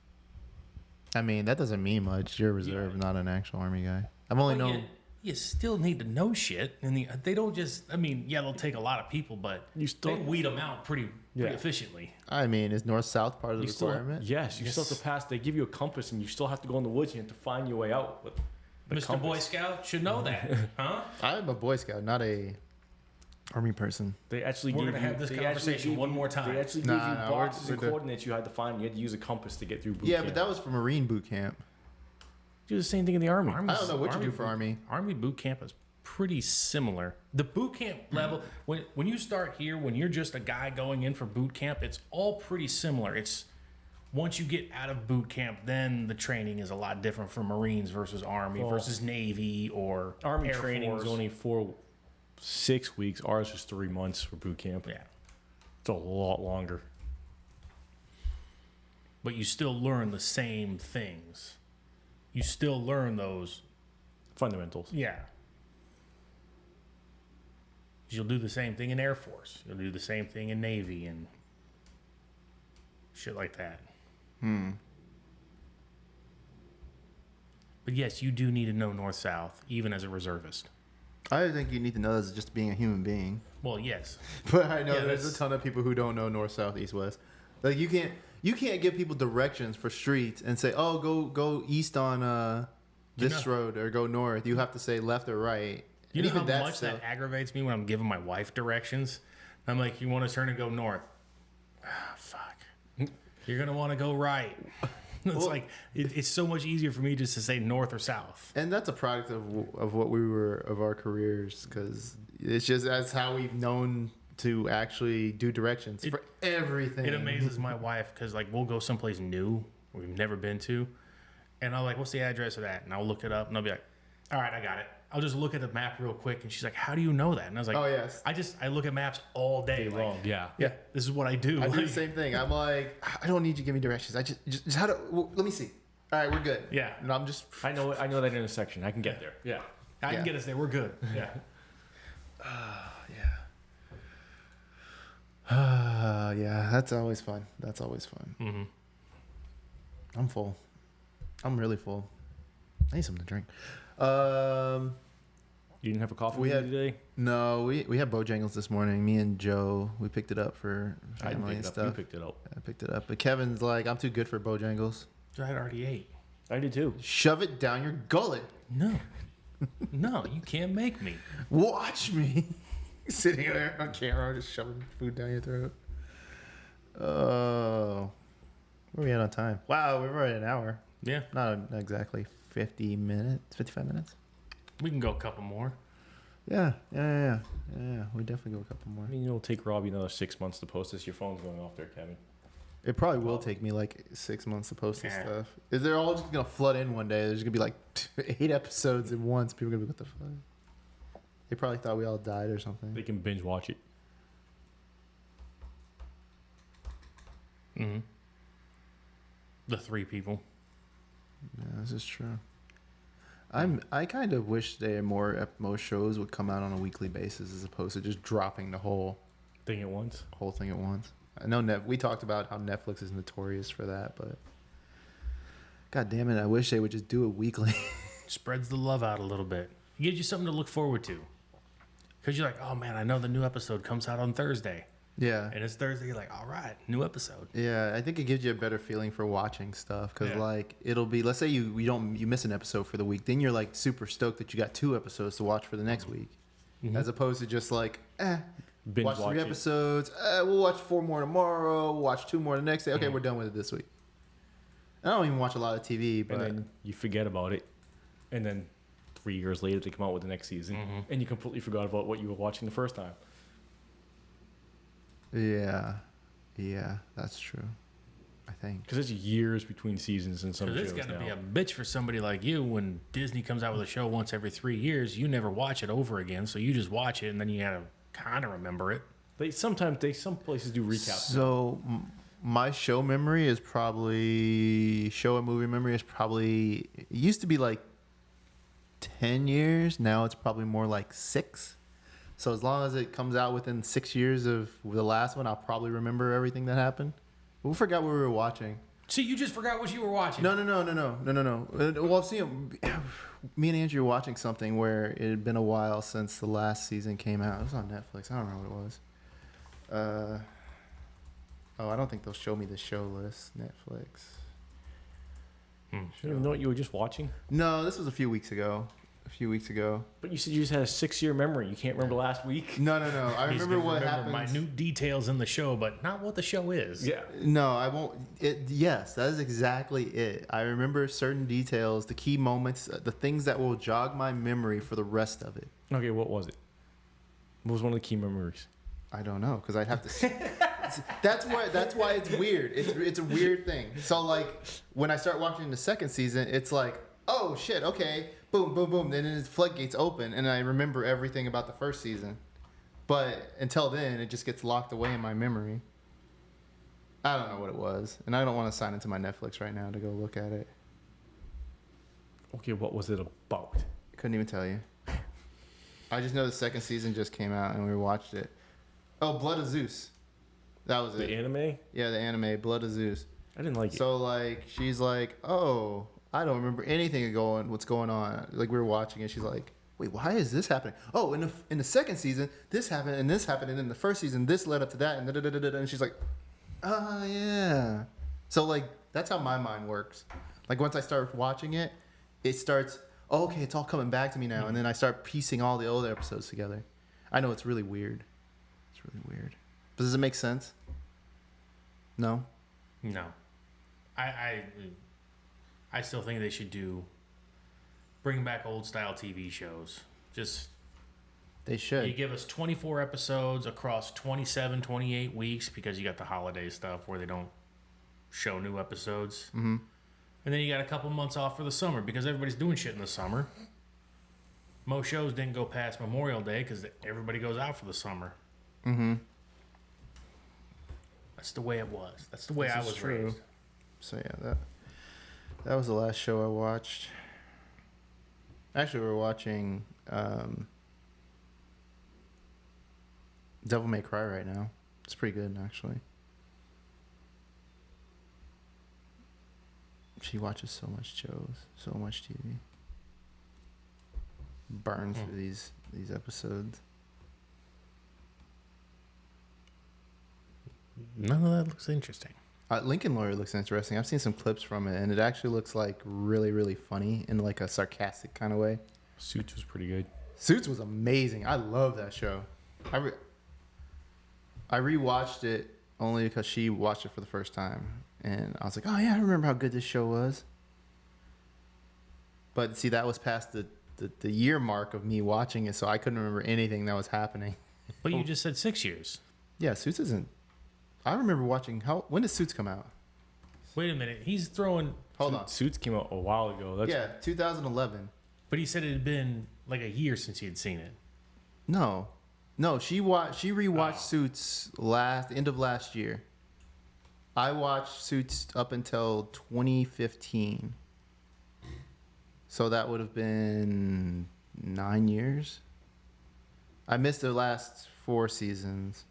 I mean, that doesn't mean much. You're a reserve, not an actual army guy. I've only But known. you still need to know shit, and they don't just. I mean, yeah, they'll take a lot of people, but You still- they weed them out pretty efficiently. I mean, is north south part of the You still, requirement? yes, you still have to pass. They give you a compass, and you still have to go in the woods. You have to find your way out. With the Mr. compass. Boy Scout should know that, huh? I'm a Boy Scout, not a army person. They actually We're give gonna you. have this they conversation actually give one you- more time. They actually Nah, give you nah, boxes we're and good. coordinates you had to find. You had to use a compass to get through boot Yeah, camp. but that was for Marine boot camp. do the same thing in the army. I don't know what you do for army. Army boot camp is pretty similar. The boot camp level, when you start here, when you're just a guy going in for boot camp, it's all pretty similar. It's once you get out of boot camp, then the training is a lot different for Marines versus Army versus Navy or Army Air training Force. is only 6 weeks. Ours is 3 months for boot camp. Yeah, It's a lot longer. but you still learn the same things. You still learn those. Fundamentals. Yeah. You'll do the same thing in Air Force. You'll do the same thing in Navy and shit like that. But yes, you do need to know North-South, even as a reservist. I think you need to know this just being a human being. Well, yes. But I know Yeah, there's that's- a ton of people who don't know north, south, east, west. Like you can't give people directions for streets and say, "Oh, go east on this road or go north." You have to say left or right. You And know how even that's much still- that aggravates me when I'm giving my wife directions? I'm like, you want to turn and go north. Ah, fuck. You're going to want to go right. It's like, it's so much easier for me just to say north or south. And that's a product of what we were of our careers because it's just that's how we've known to actually do directions for everything. It amazes my wife because like we'll go someplace new we've never been to, and I'm like, "What's the address of that?" And I'll look it up, and I'll be like, "All right, I got it." I'll just look at the map real quick, and she's like, "How do you know that?" And I was like, Oh, yes. I look at maps all day. Like, Wrong. Yeah. yeah, this is what I do. I do Like, the same thing. I'm like, I don't need you to give me directions. I just how to. Well, let me see. All right, we're good. Yeah. And I'm just. I know that intersection. I can get there. Yeah. I Yeah. can get us there. We're good. Yeah. Yeah, that's always fun. That's always fun. Mm-hmm. I'm full. I'm really full. I need something to drink. You didn't have a coffee We with had- you today? No, we had Bojangles this morning. Me and Joe, we picked it up for I didn't family pick and it up. stuff. You picked it up. I picked it up, but Kevin's like, I'm too good for Bojangles. I had already ate. I did too. Shove it down your gullet. No. No, you can't make me. Watch me. Sitting there on camera, just shoving food down your throat. Oh. Where are we at on time? Wow, we're already an hour. Yeah. Not exactly 50 minutes, 55 minutes. We can go a couple more. Yeah. We definitely go a couple more. I mean, it'll take Robbie another 6 months to post this. Your phone's going off there, Kevin. It probably will take me like 6 months to post this Yeah. stuff. Is they're all just gonna flood in one day? There's gonna be like 8 episodes in once. People are gonna be, what the fuck? They probably thought we all died or something. They can binge watch it. Mm-hmm. The 3 people. Yeah, this is true. I kind of wish most shows would come out on a weekly basis as opposed to just dropping the whole Thing at once. thing at once. I know we talked about how Netflix is notorious for that, but God damn it, I wish they would just do it weekly. Spreads the love out a little bit. It gives you something to look forward to. Because you're like, oh man, I know the new episode comes out on Thursday. Yeah. And it's Thursday, you're like, all right, new episode. Yeah, I think it gives you a better feeling for watching stuff because, Yeah. like, it'll be. Let's say you miss an episode for the week, then you're like super stoked that you got 2 episodes to watch for the next week, as opposed to just like, Binge watch 3 watch it. episodes. We'll watch 4 more tomorrow. We'll watch 2 more the next day. Okay, we're done with it this week. I don't even watch a lot of TV, but And then you forget about it. And then 3 years later, they come out with the next season. And you completely forgot about what you were watching the first time. yeah, that's true. I think. Because it's years between seasons in some Because shows it's got to now. be a bitch for somebody like you when Disney comes out with a show once every 3 years. You never watch it over again, so you just watch it and then you got to kind of remember it. Some places do recaps. So my show memory is probably show and movie memory is probably it used to be like 10 years. Now it's probably more like 6. So as long as it comes out within 6 years of the last one, I'll probably remember everything that happened. We forgot what we were watching. See, you just forgot what you were watching. No. Well, see, me and Andrew were watching something where it had been a while since the last season came out. It was on Netflix. I don't remember what it was. I don't think they'll show me the show list. Netflix. You don't even know what you were just watching? No, this was a few weeks ago. But you said you just had a 6-year memory. You can't remember last week? No. I He's remember gonna what remember happened. minute details in the show, but not what the show is. Yeah. No, I won't. Yes, that is exactly it. I remember certain details, the key moments, the things that will jog my memory for the rest of it. Okay, what was it? What was one of the key memories? I don't know because I'd have to. That's why it's weird. It's a weird thing. So like when I start watching the second season, it's like, oh shit, okay, boom, boom, boom. Then the floodgates open, and I remember everything about the first season. But until then, it just gets locked away in my memory. I don't know what it was, and I don't want to sign into my Netflix right now to go look at it. Okay, what was it about? Couldn't even tell you. I just know the second season just came out, and we watched it. Oh, Blood of Zeus. That was The it. anime? Yeah, the anime, Blood of Zeus. I didn't like it. So like she's like, oh, I don't remember anything what's going on. Like we were watching it, she's like, wait, why is this happening? Oh, in the second season, this happened and this happened, and in the first season, this led up to that, and and she's like, oh yeah. So like that's how my mind works. Like once I start watching it, it starts. Oh, okay, it's all coming back to me now, and then I start piecing all the old episodes together. I know it's really weird. It's really weird. But does it make sense? No. No. I still think they should bring back old style TV shows. Just They should. You give us 24 episodes across 27, 28 weeks because you got the holiday stuff where they don't show new episodes. Mm-hmm. And then you got a couple months off for the summer because everybody's doing shit in the summer. Most shows didn't go past Memorial Day because everybody goes out for the summer. Mm-hmm. That's the way it was. That's the way I was raised. So yeah, that was the last show I watched. Actually, we're watching Devil May Cry right now. It's pretty good, actually. She watches so much shows, so much TV. Burns through these episodes. None of that looks interesting. Lincoln Lawyer looks interesting. I've seen some clips from it, and it actually looks like really, really funny in like a sarcastic kind of way. Suits was pretty good. Suits was amazing. I love that show. I rewatched it only because she watched it for the first time, and I was like, oh yeah, I remember how good this show was. But see, that was past the year mark of me watching it, so I couldn't remember anything that was happening. But you just said 6 years. Yeah, Suits isn't. I remember watching. When did Suits come out? Wait a minute. He's throwing. Hold on. Suits came out a while ago. Yeah, 2011. But he said it had been like a year since he had seen it. No, she rewatched Suits end of last year. I watched Suits up until 2015. So that would have been 9 years. I missed the last 4 seasons.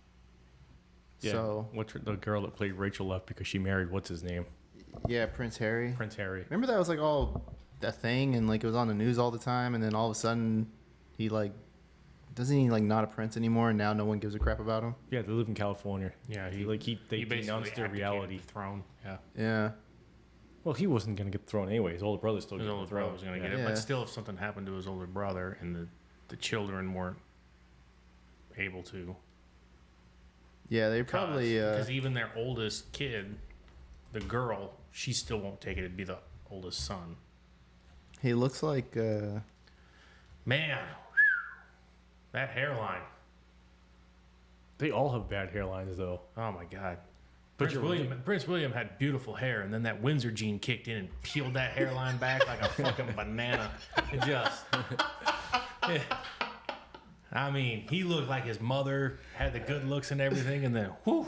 Yeah. So The girl that played Rachel left because she married what's his name? yeah, Prince Harry. Prince Harry. Remember that was like all a thing, and like it was on the news all the time, and then all of a sudden he like doesn't he like not a prince anymore, and now no one gives a crap about him. Yeah, they live in California. Yeah, they denounced their reality. The throne. Yeah. Yeah. Well, he wasn't gonna get the throne anyway. His older brother still His got older the throne. brother was going to get it. Yeah. But still, if something happened to his older brother and the children weren't able to. Yeah, they probably. Because even their oldest kid, the girl, she still won't take it. It'd be the oldest son. He looks like. Man, that hairline. They all have bad hairlines, though. Oh, my God. But Prince William had beautiful hair, and then that Windsor gene kicked in and peeled that hairline back like a fucking banana. It just... Yeah. I mean, he looked like his mother, had the good looks and everything, and then, whew,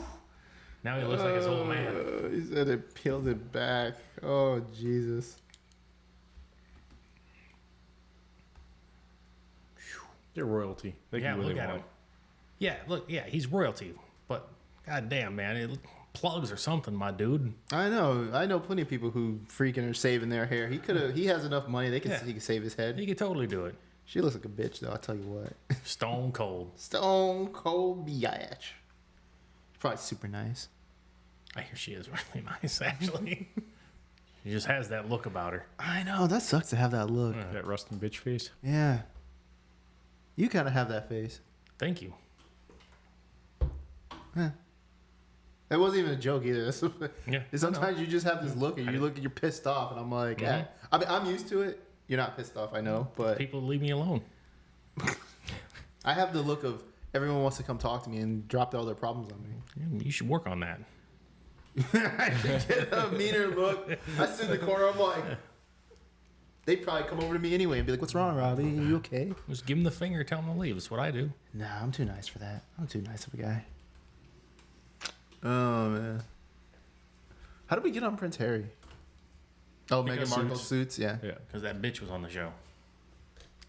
now he looks like his old man. He said it peeled it back. Oh, Jesus. They're royalty. They Yeah, can do what look they at want. him. Yeah, look, yeah, he's royalty, but goddamn, man, plugs or something, my dude. I know plenty of people who freaking are saving their hair. He has enough money. He can save his head. He could totally do it. She looks like a bitch, though. I'll tell you what. Stone cold. Stone cold bitch. Probably super nice. I hear she is really nice, actually. She just has that look about her. I know. That sucks to have that look. That rusting bitch face. Yeah. You kind of have that face. Thank you. That wasn't even a joke either. Yeah. Sometimes you just have this look, and you're pissed off, and I'm like, Mhm. I mean, I'm used to it. You're not pissed off, I know, but People leave me alone. I have the look of everyone wants to come talk to me and drop all their problems on me. You should work on that. I should get a meaner look. I sit in the corner. I'm like, they'd probably come over to me anyway and be like, "What's wrong, Robbie? Are you okay?" Just give him the finger, tell him to leave. That's what I do. Nah, I'm too nice for that. I'm too nice of a guy. Oh man, how did we get on Prince Harry? Oh, Meghan Because Markle suits. Yeah. Yeah. Because that bitch was on the show.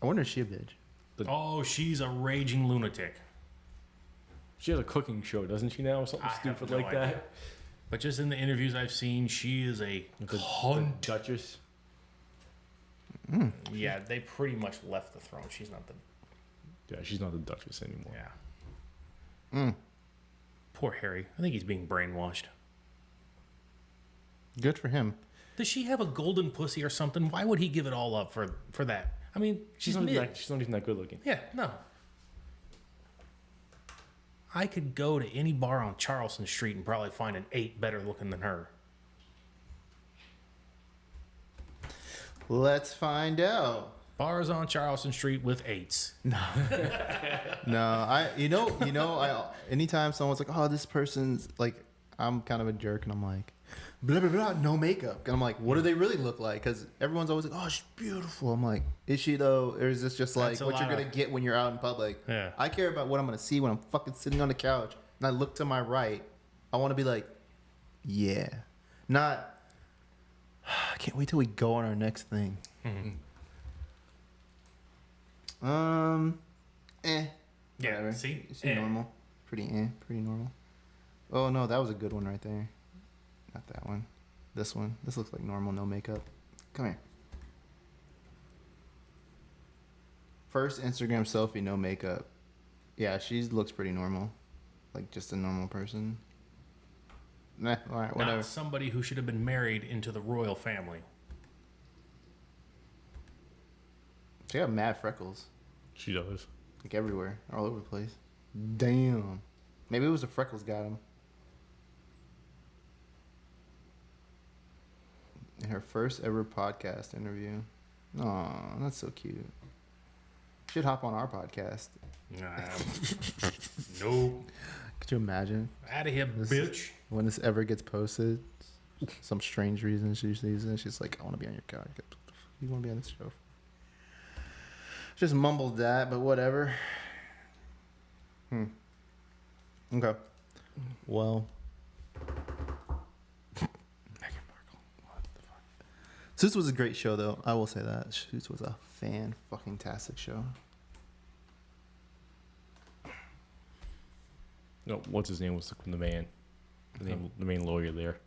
I wonder if she a bitch. Oh, she's a raging lunatic. She has a cooking show, doesn't she now? Or something I have stupid no like idea. that. But just in the interviews I've seen, she is a The cunt. Duchess. Yeah, they pretty much left the throne. She's not the... Yeah, she's not the Duchess anymore. Yeah. Poor Harry. I think he's being brainwashed. Good for him. Does she have a golden pussy or something? Why would he give it all up for that? I mean, she's not mid. she's not even that good looking. Yeah, no. I could go to any bar on Charleston Street and probably find an 8 better looking than her. Let's find out. Bars on Charleston Street with 8s. No, anytime someone's like, oh, this person's like, I'm kind of a jerk, and I'm like, blah blah blah, no makeup, and I'm like, what do they really look like? Because everyone's always like, oh, she's beautiful. I'm like, is she though, or is this just like what you're gonna get when you're out in public? Yeah. I care about what I'm gonna see when I'm fucking sitting on the couch, and I look to my right. I want to be like, yeah, not. I can't wait till we go on our next thing. Mm-hmm. Yeah. Whatever. See, It's normal. Pretty normal. Oh no, that was a good one right there. Not that one. This one. This looks like normal, no makeup. Come here. First Instagram selfie, no makeup. Yeah, she looks pretty normal. Like just a normal person. Nah, all right, whatever. Not somebody who should have been married into the royal family. She got mad freckles. She does. Like everywhere, all over the place. Damn. Maybe it was the freckles got him. In her first ever podcast interview. Aw, that's so cute. Should hop on our podcast. Nope. Could you imagine? Out of here, bitch. When this ever gets posted, some strange reason she sees it, she's like, I want to be on your couch. What the fuck you want to be on this show? Just mumbled that, but whatever. Okay. Well. Meghan Markle. What the fuck? Suits was a great show, though. I will say that. Suits was a fan-fucking-tastic show. No, what's his name was the man. The main lawyer there.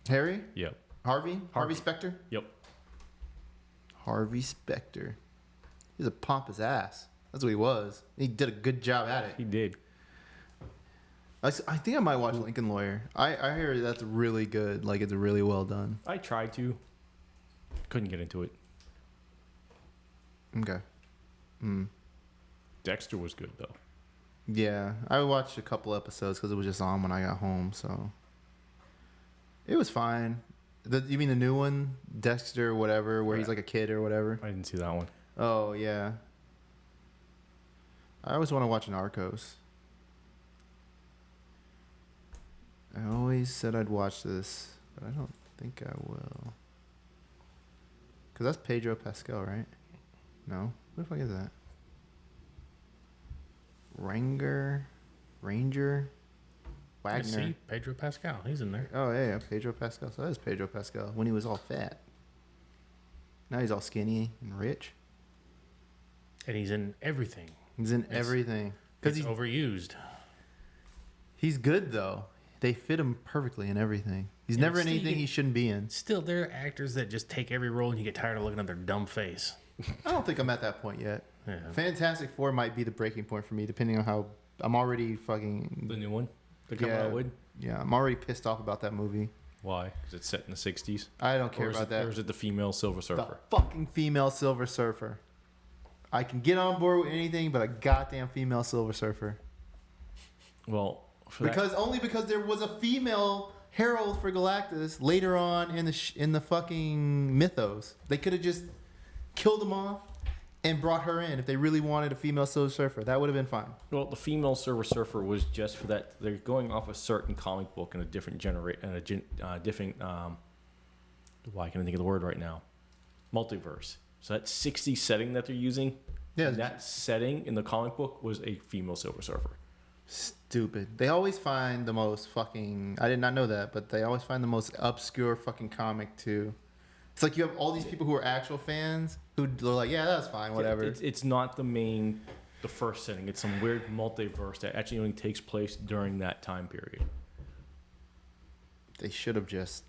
Harry? Yep. Harvey Specter? Yep. Harvey Specter. He's a pompous ass. That's what he was. He did a good job at it. He did. I think I might watch Lincoln Lawyer. I hear that's really good. Like, it's really well done. I tried to. Couldn't get into it. Okay. Dexter was good, though. Yeah. I watched a couple episodes because it was just on when I got home, so. It was fine. You mean the new one? Dexter, whatever, where he's like a kid or whatever? I didn't see that one. Oh, yeah. I always want to watch Narcos. I always said I'd watch this, but I don't think I will. Because that's Pedro Pascal, right? No? Who the fuck is that? Ranger? Wagner. See, Pedro Pascal. He's in there. Oh, yeah, Pedro Pascal. So that is Pedro Pascal when he was all fat. Now he's all skinny and rich. And he's in everything. He's in everything. Because he's overused. He's good, though. They fit him perfectly in everything. He's never in anything he shouldn't be in. Still, there are actors that just take every role and you get tired of looking at their dumb face. I don't think I'm at that point yet. Yeah. Fantastic Four might be the breaking point for me, depending on how I'm already fucking. The new one? They're coming out with? Yeah, I'm already pissed off about that movie. Why? Because it's set in the 60s? I don't care about that. Or is it the female Silver Surfer? The fucking female Silver Surfer. I can get on board with anything, but a goddamn female Silver Surfer. Well, only because there was a female herald for Galactus later on in the fucking mythos. They could have just killed him off and brought her in if they really wanted a female Silver Surfer. That would have been fine. Well, the female Silver Surfer was just for that. They're going off a certain comic book in a different different. Why can't I think of the word right now? Multiverse. So that 60 setting that they're using, that setting in the comic book was a female Silver Surfer. Stupid. They always find the most fucking. I did not know that, but they always find the most obscure fucking comic too. It's like you have all these people who are actual fans who are like, yeah, that's fine, whatever. It's not the first setting. It's some weird multiverse that actually only takes place during that time period. They should have just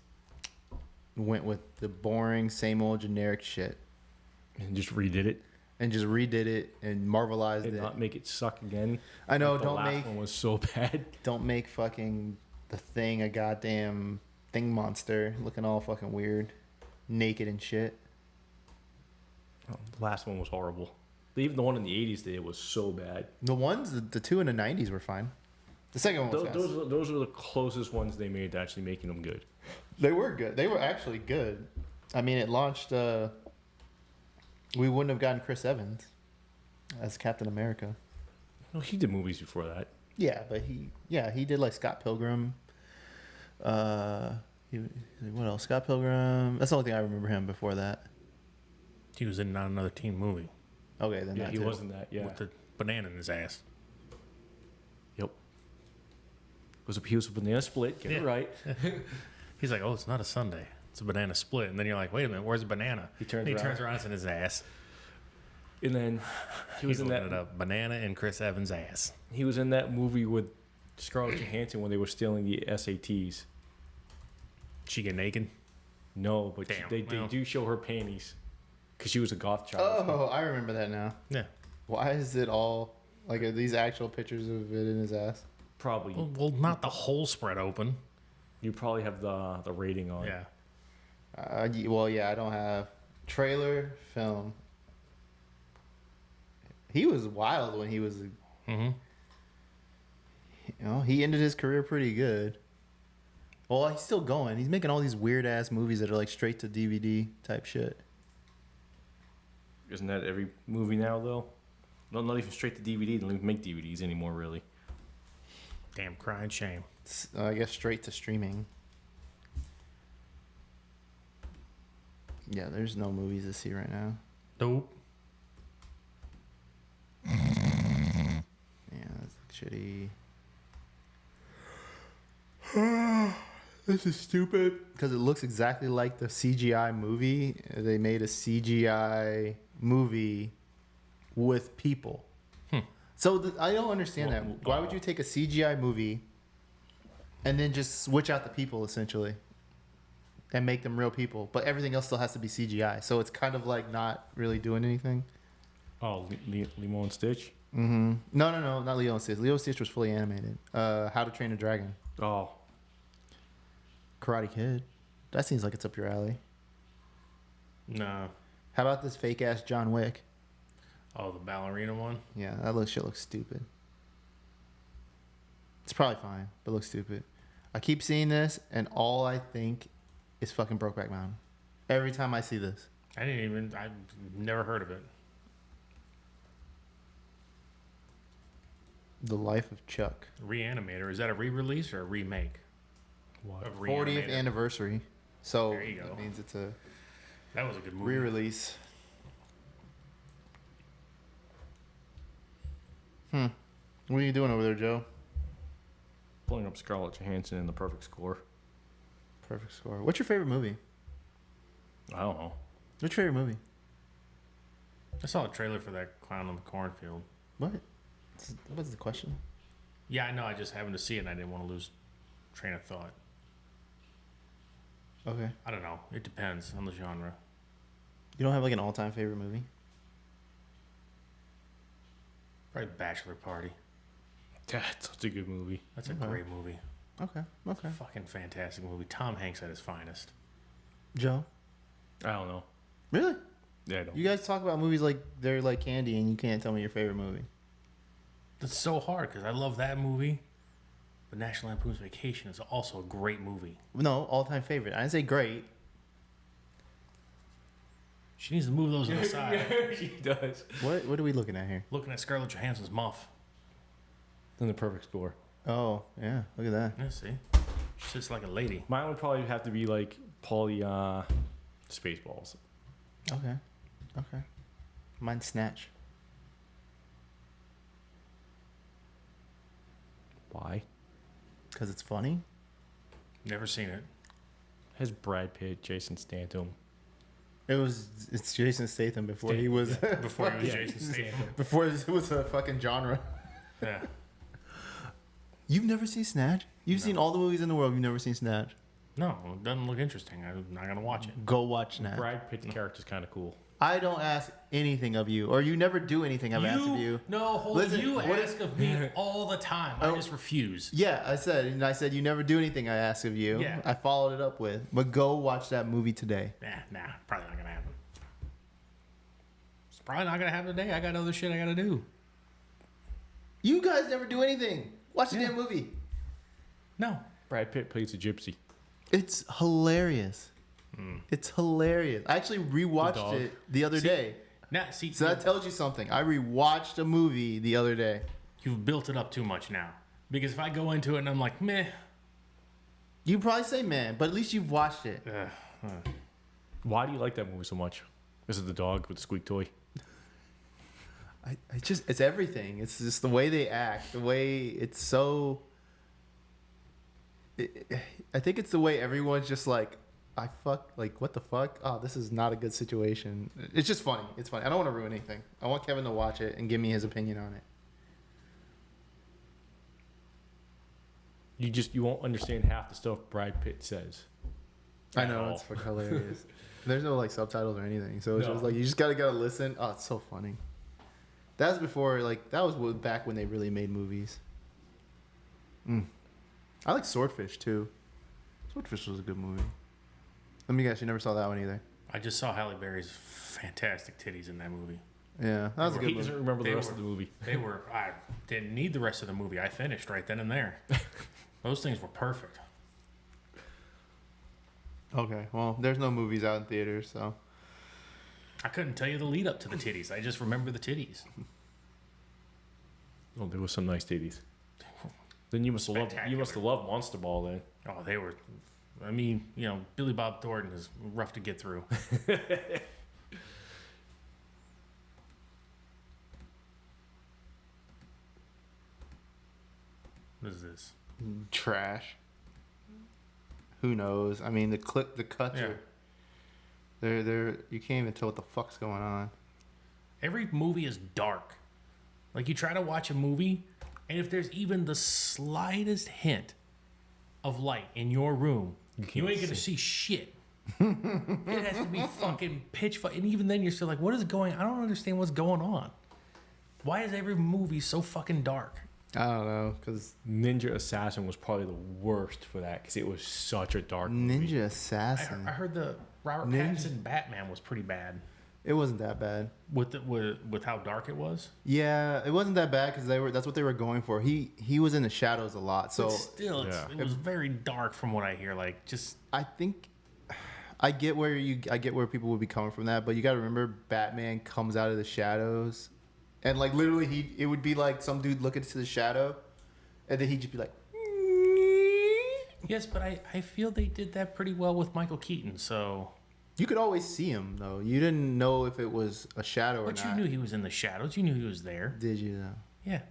went with the boring, same old generic shit. And just redid it. And just redid it and marvelized it. And not make it suck again. I know, like the last one was so bad. Don't make fucking the Thing a goddamn thing monster looking all fucking weird. Naked and shit. Oh, the last one was horrible. Even the one in the 80s they did was so bad. The two in the 90s were fine. The second one was those are the closest ones they made to actually making them good. They were good. They were actually good. I mean, it launched We wouldn't have gotten Chris Evans as Captain America. No, he did movies before that. Yeah, but he did like Scott Pilgrim. What else? Scott Pilgrim. That's the only thing I remember him before that. He was in Not Another Teen Movie Okay, then Yeah, that he too. wasn't that. Yeah. with the banana in his ass. Yep. He was a banana split. Get it right. He's like, oh, it's not a Sunday. It's a banana split. And then you're like, wait a minute, where's the banana? He turns around, it's in his ass. And then he was He's in looking that. it up. Banana in Chris Evans' ass. He was in that movie with Scarlett Johansson when they were stealing the SATs. She get naked? No, but Damn, they well. do show her panties because she was a goth child. Oh, I remember that now. Yeah. Why is it all like are these actual pictures of it in his ass? Probably. Well, not the whole spread open. You probably have the rating on. Yeah. Well, yeah, I don't have trailer film. He was wild when he was, Mm-hmm. he ended his career pretty good. Well, he's still going. He's making all these weird ass movies that are like straight to DVD type shit. Isn't that every movie now though? No, not even straight to DVD. They don't even make DVDs anymore, really. Damn crying shame. I guess straight to streaming. Yeah, there's no movies to see right now. Nope. Yeah, that's shitty. This is stupid. Because it looks exactly like the CGI movie. They made a CGI movie with people. So I don't understand that. Why would you take a CGI movie and then just switch out the people, essentially? And make them real people. But everything else still has to be CGI. So it's kind of like not really doing anything. Oh, Lilo and Stitch? Mm-hmm. No, not Lilo and Stitch. Lilo and Stitch was fully animated. How to Train a Dragon. Oh. Karate Kid. That seems like it's up your alley. No. How about this fake ass John Wick? Oh, the ballerina one? Yeah, that shit looks stupid. It's probably fine, but it looks stupid. I keep seeing this, and all I think is fucking Brokeback Mountain. Every time I see this. I've never heard of it. The Life of Chuck. Reanimator. Is that a re-release or a remake? What? Of 40th Reanimator? anniversary. So There you go. that means it's a That was a good movie. re-release. What are you doing over there, Joe? Pulling up Scarlett Johansson in The Perfect Score. Perfect score. What's your favorite movie? I don't know. What's your favorite movie? I saw a trailer for that Clown on the Cornfield. What? What's the question? Yeah, I know. I just happened to see it and I didn't want to lose train of thought. Okay. I don't know. It depends on the genre. You don't have like an all-time favorite movie? Probably Bachelor Party. That's such a good movie. That's a Okay. great movie. Okay. Fucking fantastic movie. Tom Hanks at his finest. Joe? I don't know. Really? Yeah, I don't. You guys talk about movies like they're like candy and you can't tell me your favorite movie. That's so hard because I love that movie. But National Lampoon's Vacation is also a great movie. No, all-time favorite. I didn't say great. She needs to move those to the side. She does. What are we looking at here? Looking at Scarlett Johansson's muff. In The Perfect Score. Oh, yeah. Look at that. Yeah, see? She sits like a lady. Mine would probably have to be like Pauly Spaceballs. Okay. Mine's Snatch. Why? Because it's funny. Never seen it. Has Brad Pitt, Jason Statham. It's Jason Statham before he was Before he was Jason Statham. before it was a fucking genre. Yeah. You've never seen Snatch? You've seen all the movies in the world. You've never seen Snatch. No, it doesn't look interesting. I'm not going to watch it. Go watch Snatch. Brad Pitt's character's kind of cool. I don't ask anything of you, or you never do anything I've asked of you. No, hold Listen, you what ask of me all the time. I just refuse. Yeah, I said you never do anything I ask of you. Yeah. I followed it up with, but go watch that movie today. Nah, probably not going to happen. It's probably not going to happen today. I got other shit I got to do. You guys never do anything. Watch the damn movie. No. Brad Pitt plays a gypsy. It's hilarious. It's hilarious. I actually rewatched dog. it the other day. Now, see, So that tells you something. I rewatched a movie the other day. you've built it up too much now. Because if I go into it and I'm like, meh. You probably say, man, but at least you've watched it. Why do you like that movie so much? Is it the dog with the squeak toy? It's everything. It's just the way they act, the way it's so. I think it's the way everyone's just like, what the fuck? Oh, this is not a good situation. It's just funny. It's funny. I don't want to ruin anything. I want Kevin to watch it and give me his opinion on it. You won't understand half the stuff Brad Pitt says. I know, it's fucking hilarious. There's no like subtitles or anything, so it's just like you just gotta listen. Oh, it's so funny. That was before, that was back when they really made movies. I like Swordfish too. Swordfish was a good movie. Let me guess, you never saw that one either. I just saw Halle Berry's fantastic titties in that movie. Yeah, that was a good He movie. doesn't remember the rest of the movie. I didn't need the rest of the movie. I finished right then and there. Those things were perfect. Okay, well, there's no movies out in theaters, so. I couldn't tell you the lead up to the titties. I just remember the titties. Oh, there was some nice titties. Then you must have loved Monster Ball then. Oh, they were. I mean, Billy Bob Thornton is rough to get through. What is this? Trash. Who knows? I mean, the cuts Yeah. are. They're. You can't even tell what the fuck's going on. Every movie is dark. Like, you try to watch a movie, and if there's even the slightest hint of light in your room, you ain't gonna see shit. It has to be fucking pitch. And even then, you're still like, what is going on? I don't understand what's going on. Why is every movie so fucking dark? I don't know, because Ninja Assassin was probably the worst for that because it was such a dark movie. Ninja Assassin. I heard the Robert Pattinson Batman was pretty bad. It wasn't that bad. With how dark it was. Yeah, it wasn't that bad because that's what they were going for. He was in the shadows a lot, so But still, it was very dark from what I hear. Like, just I think I get where people would be coming from that, but you got to remember Batman comes out of the shadows, and like literally it would be like some dude looking to the shadow, and then he'd just be like. yes, but I feel they did that pretty well with Michael Keaton. So You could always see him though. You didn't know if it was a shadow or but not. you knew he was in the shadows. You knew he was there. Did you though? Yeah.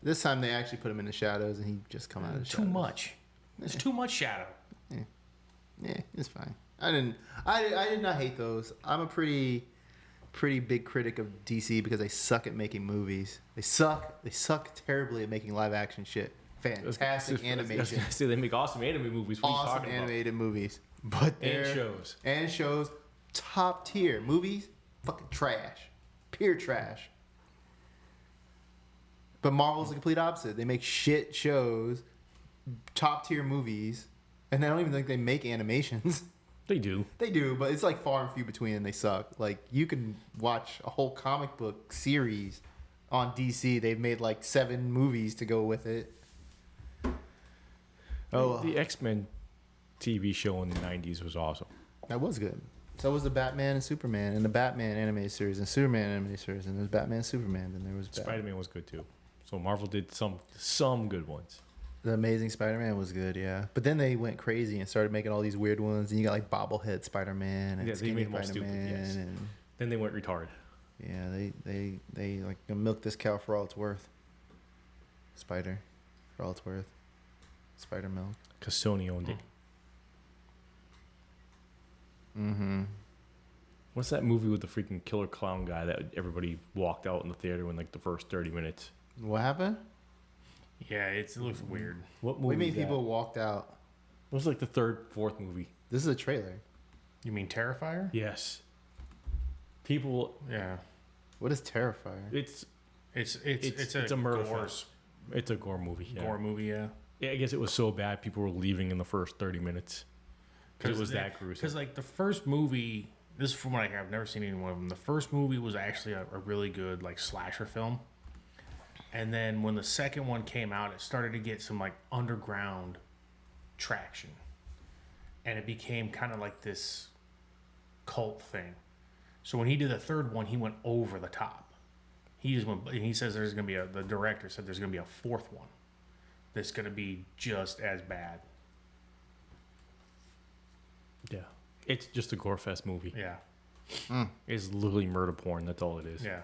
This time they actually put him in the shadows, and he just come out of the Too shadows. much. There's too much shadow. Yeah, it's fine. I did not hate those. I'm a pretty big critic of DC because they suck at making movies. They suck terribly at making live action shit. Fantastic animation. See, they make awesome anime movies. What are you Awesome talking animated movies. But And shows. Top tier. Movies, fucking trash. Pure trash. But Marvel's the complete opposite. They make shit shows, top tier movies, and I don't even think they make animations. They do. They do, but it's like far and few between, and they suck. Like, you can watch a whole comic book series on DC. They've made like 7 movies to go with it. The X-Men TV show in the 90s was awesome. That was good. So was the Batman and Superman, and the Batman animated series, and Superman animated series, and there was Batman and Superman, and there was Spider-Man was good too. So Marvel did some good ones. The Amazing Spider-Man was good, yeah. But then they went crazy and started making all these weird ones, and you got like bobblehead Spider-Man and Yeah, they skinny made them all Spider-Man, stupid, yes. and Then they went retarded. yeah, they like milk this cow for all it's worth. Spider, for all it's worth. Spider milk. Because Sony owned it. Mm-hmm. What's that movie with the freaking killer clown guy that everybody walked out in the theater in like the first 30 minutes? What happened? Yeah, it looks weird. What movie? What do you mean is that? people walked out? It was like the fourth movie. This is a trailer. You mean Terrifier? Yes. People. Yeah. What is Terrifier? It's It's a murder gore, film. It's a gore movie. Yeah. gore movie, yeah. Yeah, I guess it was so bad people were leaving in the first 30 minutes because it was that gruesome. Because like the first movie, this is from what I hear. I've never seen any one of them. The first movie was actually a really good like slasher film. And then when the second one came out, it started to get some like underground traction. And it became kind of like this cult thing. So when he did the third one, he went over the top. He just went. And he says there's going to be the director said there's going to be a fourth one that's going to be just as bad. Yeah. It's just a gore fest movie. Yeah. It's literally murder porn. That's all it is. Yeah.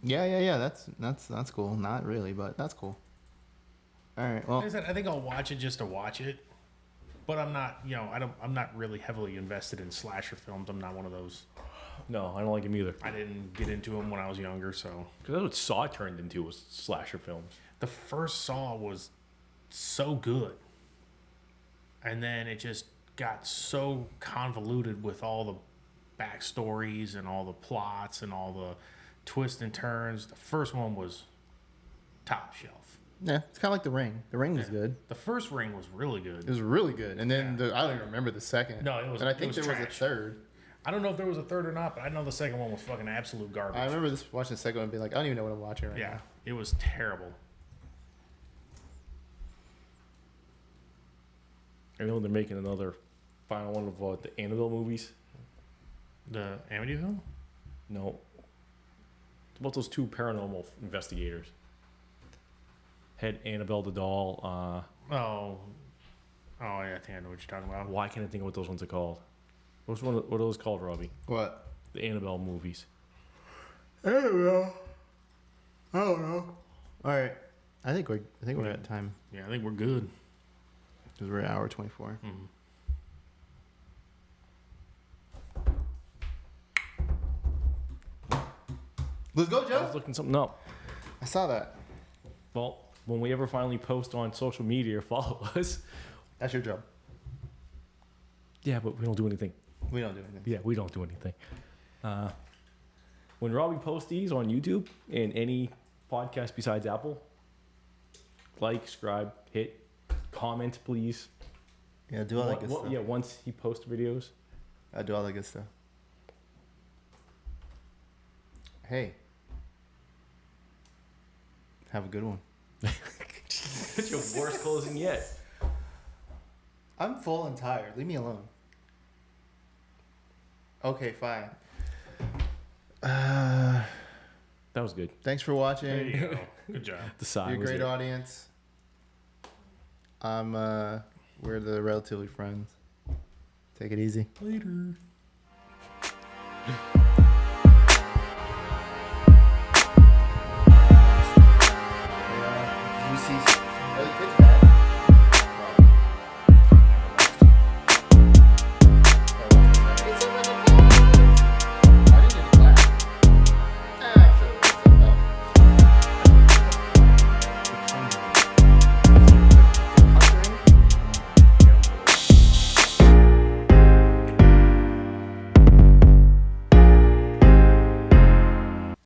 Yeah. That's cool. Not really, but that's cool. All right. Well, Like I said, I think I'll watch it just to watch it, but I'm not. I'm not really heavily invested in slasher films. I'm not one of those. No, I don't like him either. I didn't get into them when I was younger, so Because that's what Saw turned into, was slasher films. the first Saw was so good, and then it just got so convoluted with all the backstories and all the plots and all the twists and turns. The first one was top shelf. yeah, it's kind of like The Ring. The Ring was good. The first Ring was really good. It was really good. And then I don't even remember the second. No, it was- And I it think was there was a trash. third. I don't know if there was a third or not, but I know the second one was fucking absolute garbage. I remember watching the second one and being like, I don't even know what I'm watching right Yeah, now. it was terrible. I know they're making another final one of the Annabelle movies. The Amityville? No. It's about those two paranormal investigators. Had Annabelle the doll. Oh, yeah, I think I know what you're talking about. Why can't I think of what those ones are called? What are those called, Robbie? What? The Annabelle movies. I don't know. All right. I think we're at time Yeah, I think we're good. because we're at hour 24. Let's go, I was Joe. looking something up. I saw that. Well, when we ever finally post on social media or follow us. That's your job. Yeah, but we don't do anything. We don't do anything. Yeah, we don't do anything. When Robbie posts these on YouTube and any podcast besides Apple, like, subscribe, hit, comment, please. Yeah, do all that good stuff. Yeah, once he posts videos. I do all that good stuff. Hey. Have a good one. That's your worst closing yet. I'm full and tired. Leave me alone. Okay, fine. That was good. Thanks for There watching. you go. Good job. The sign You're a was great it. audience. We're the relatively friends. Take it easy. Later. You see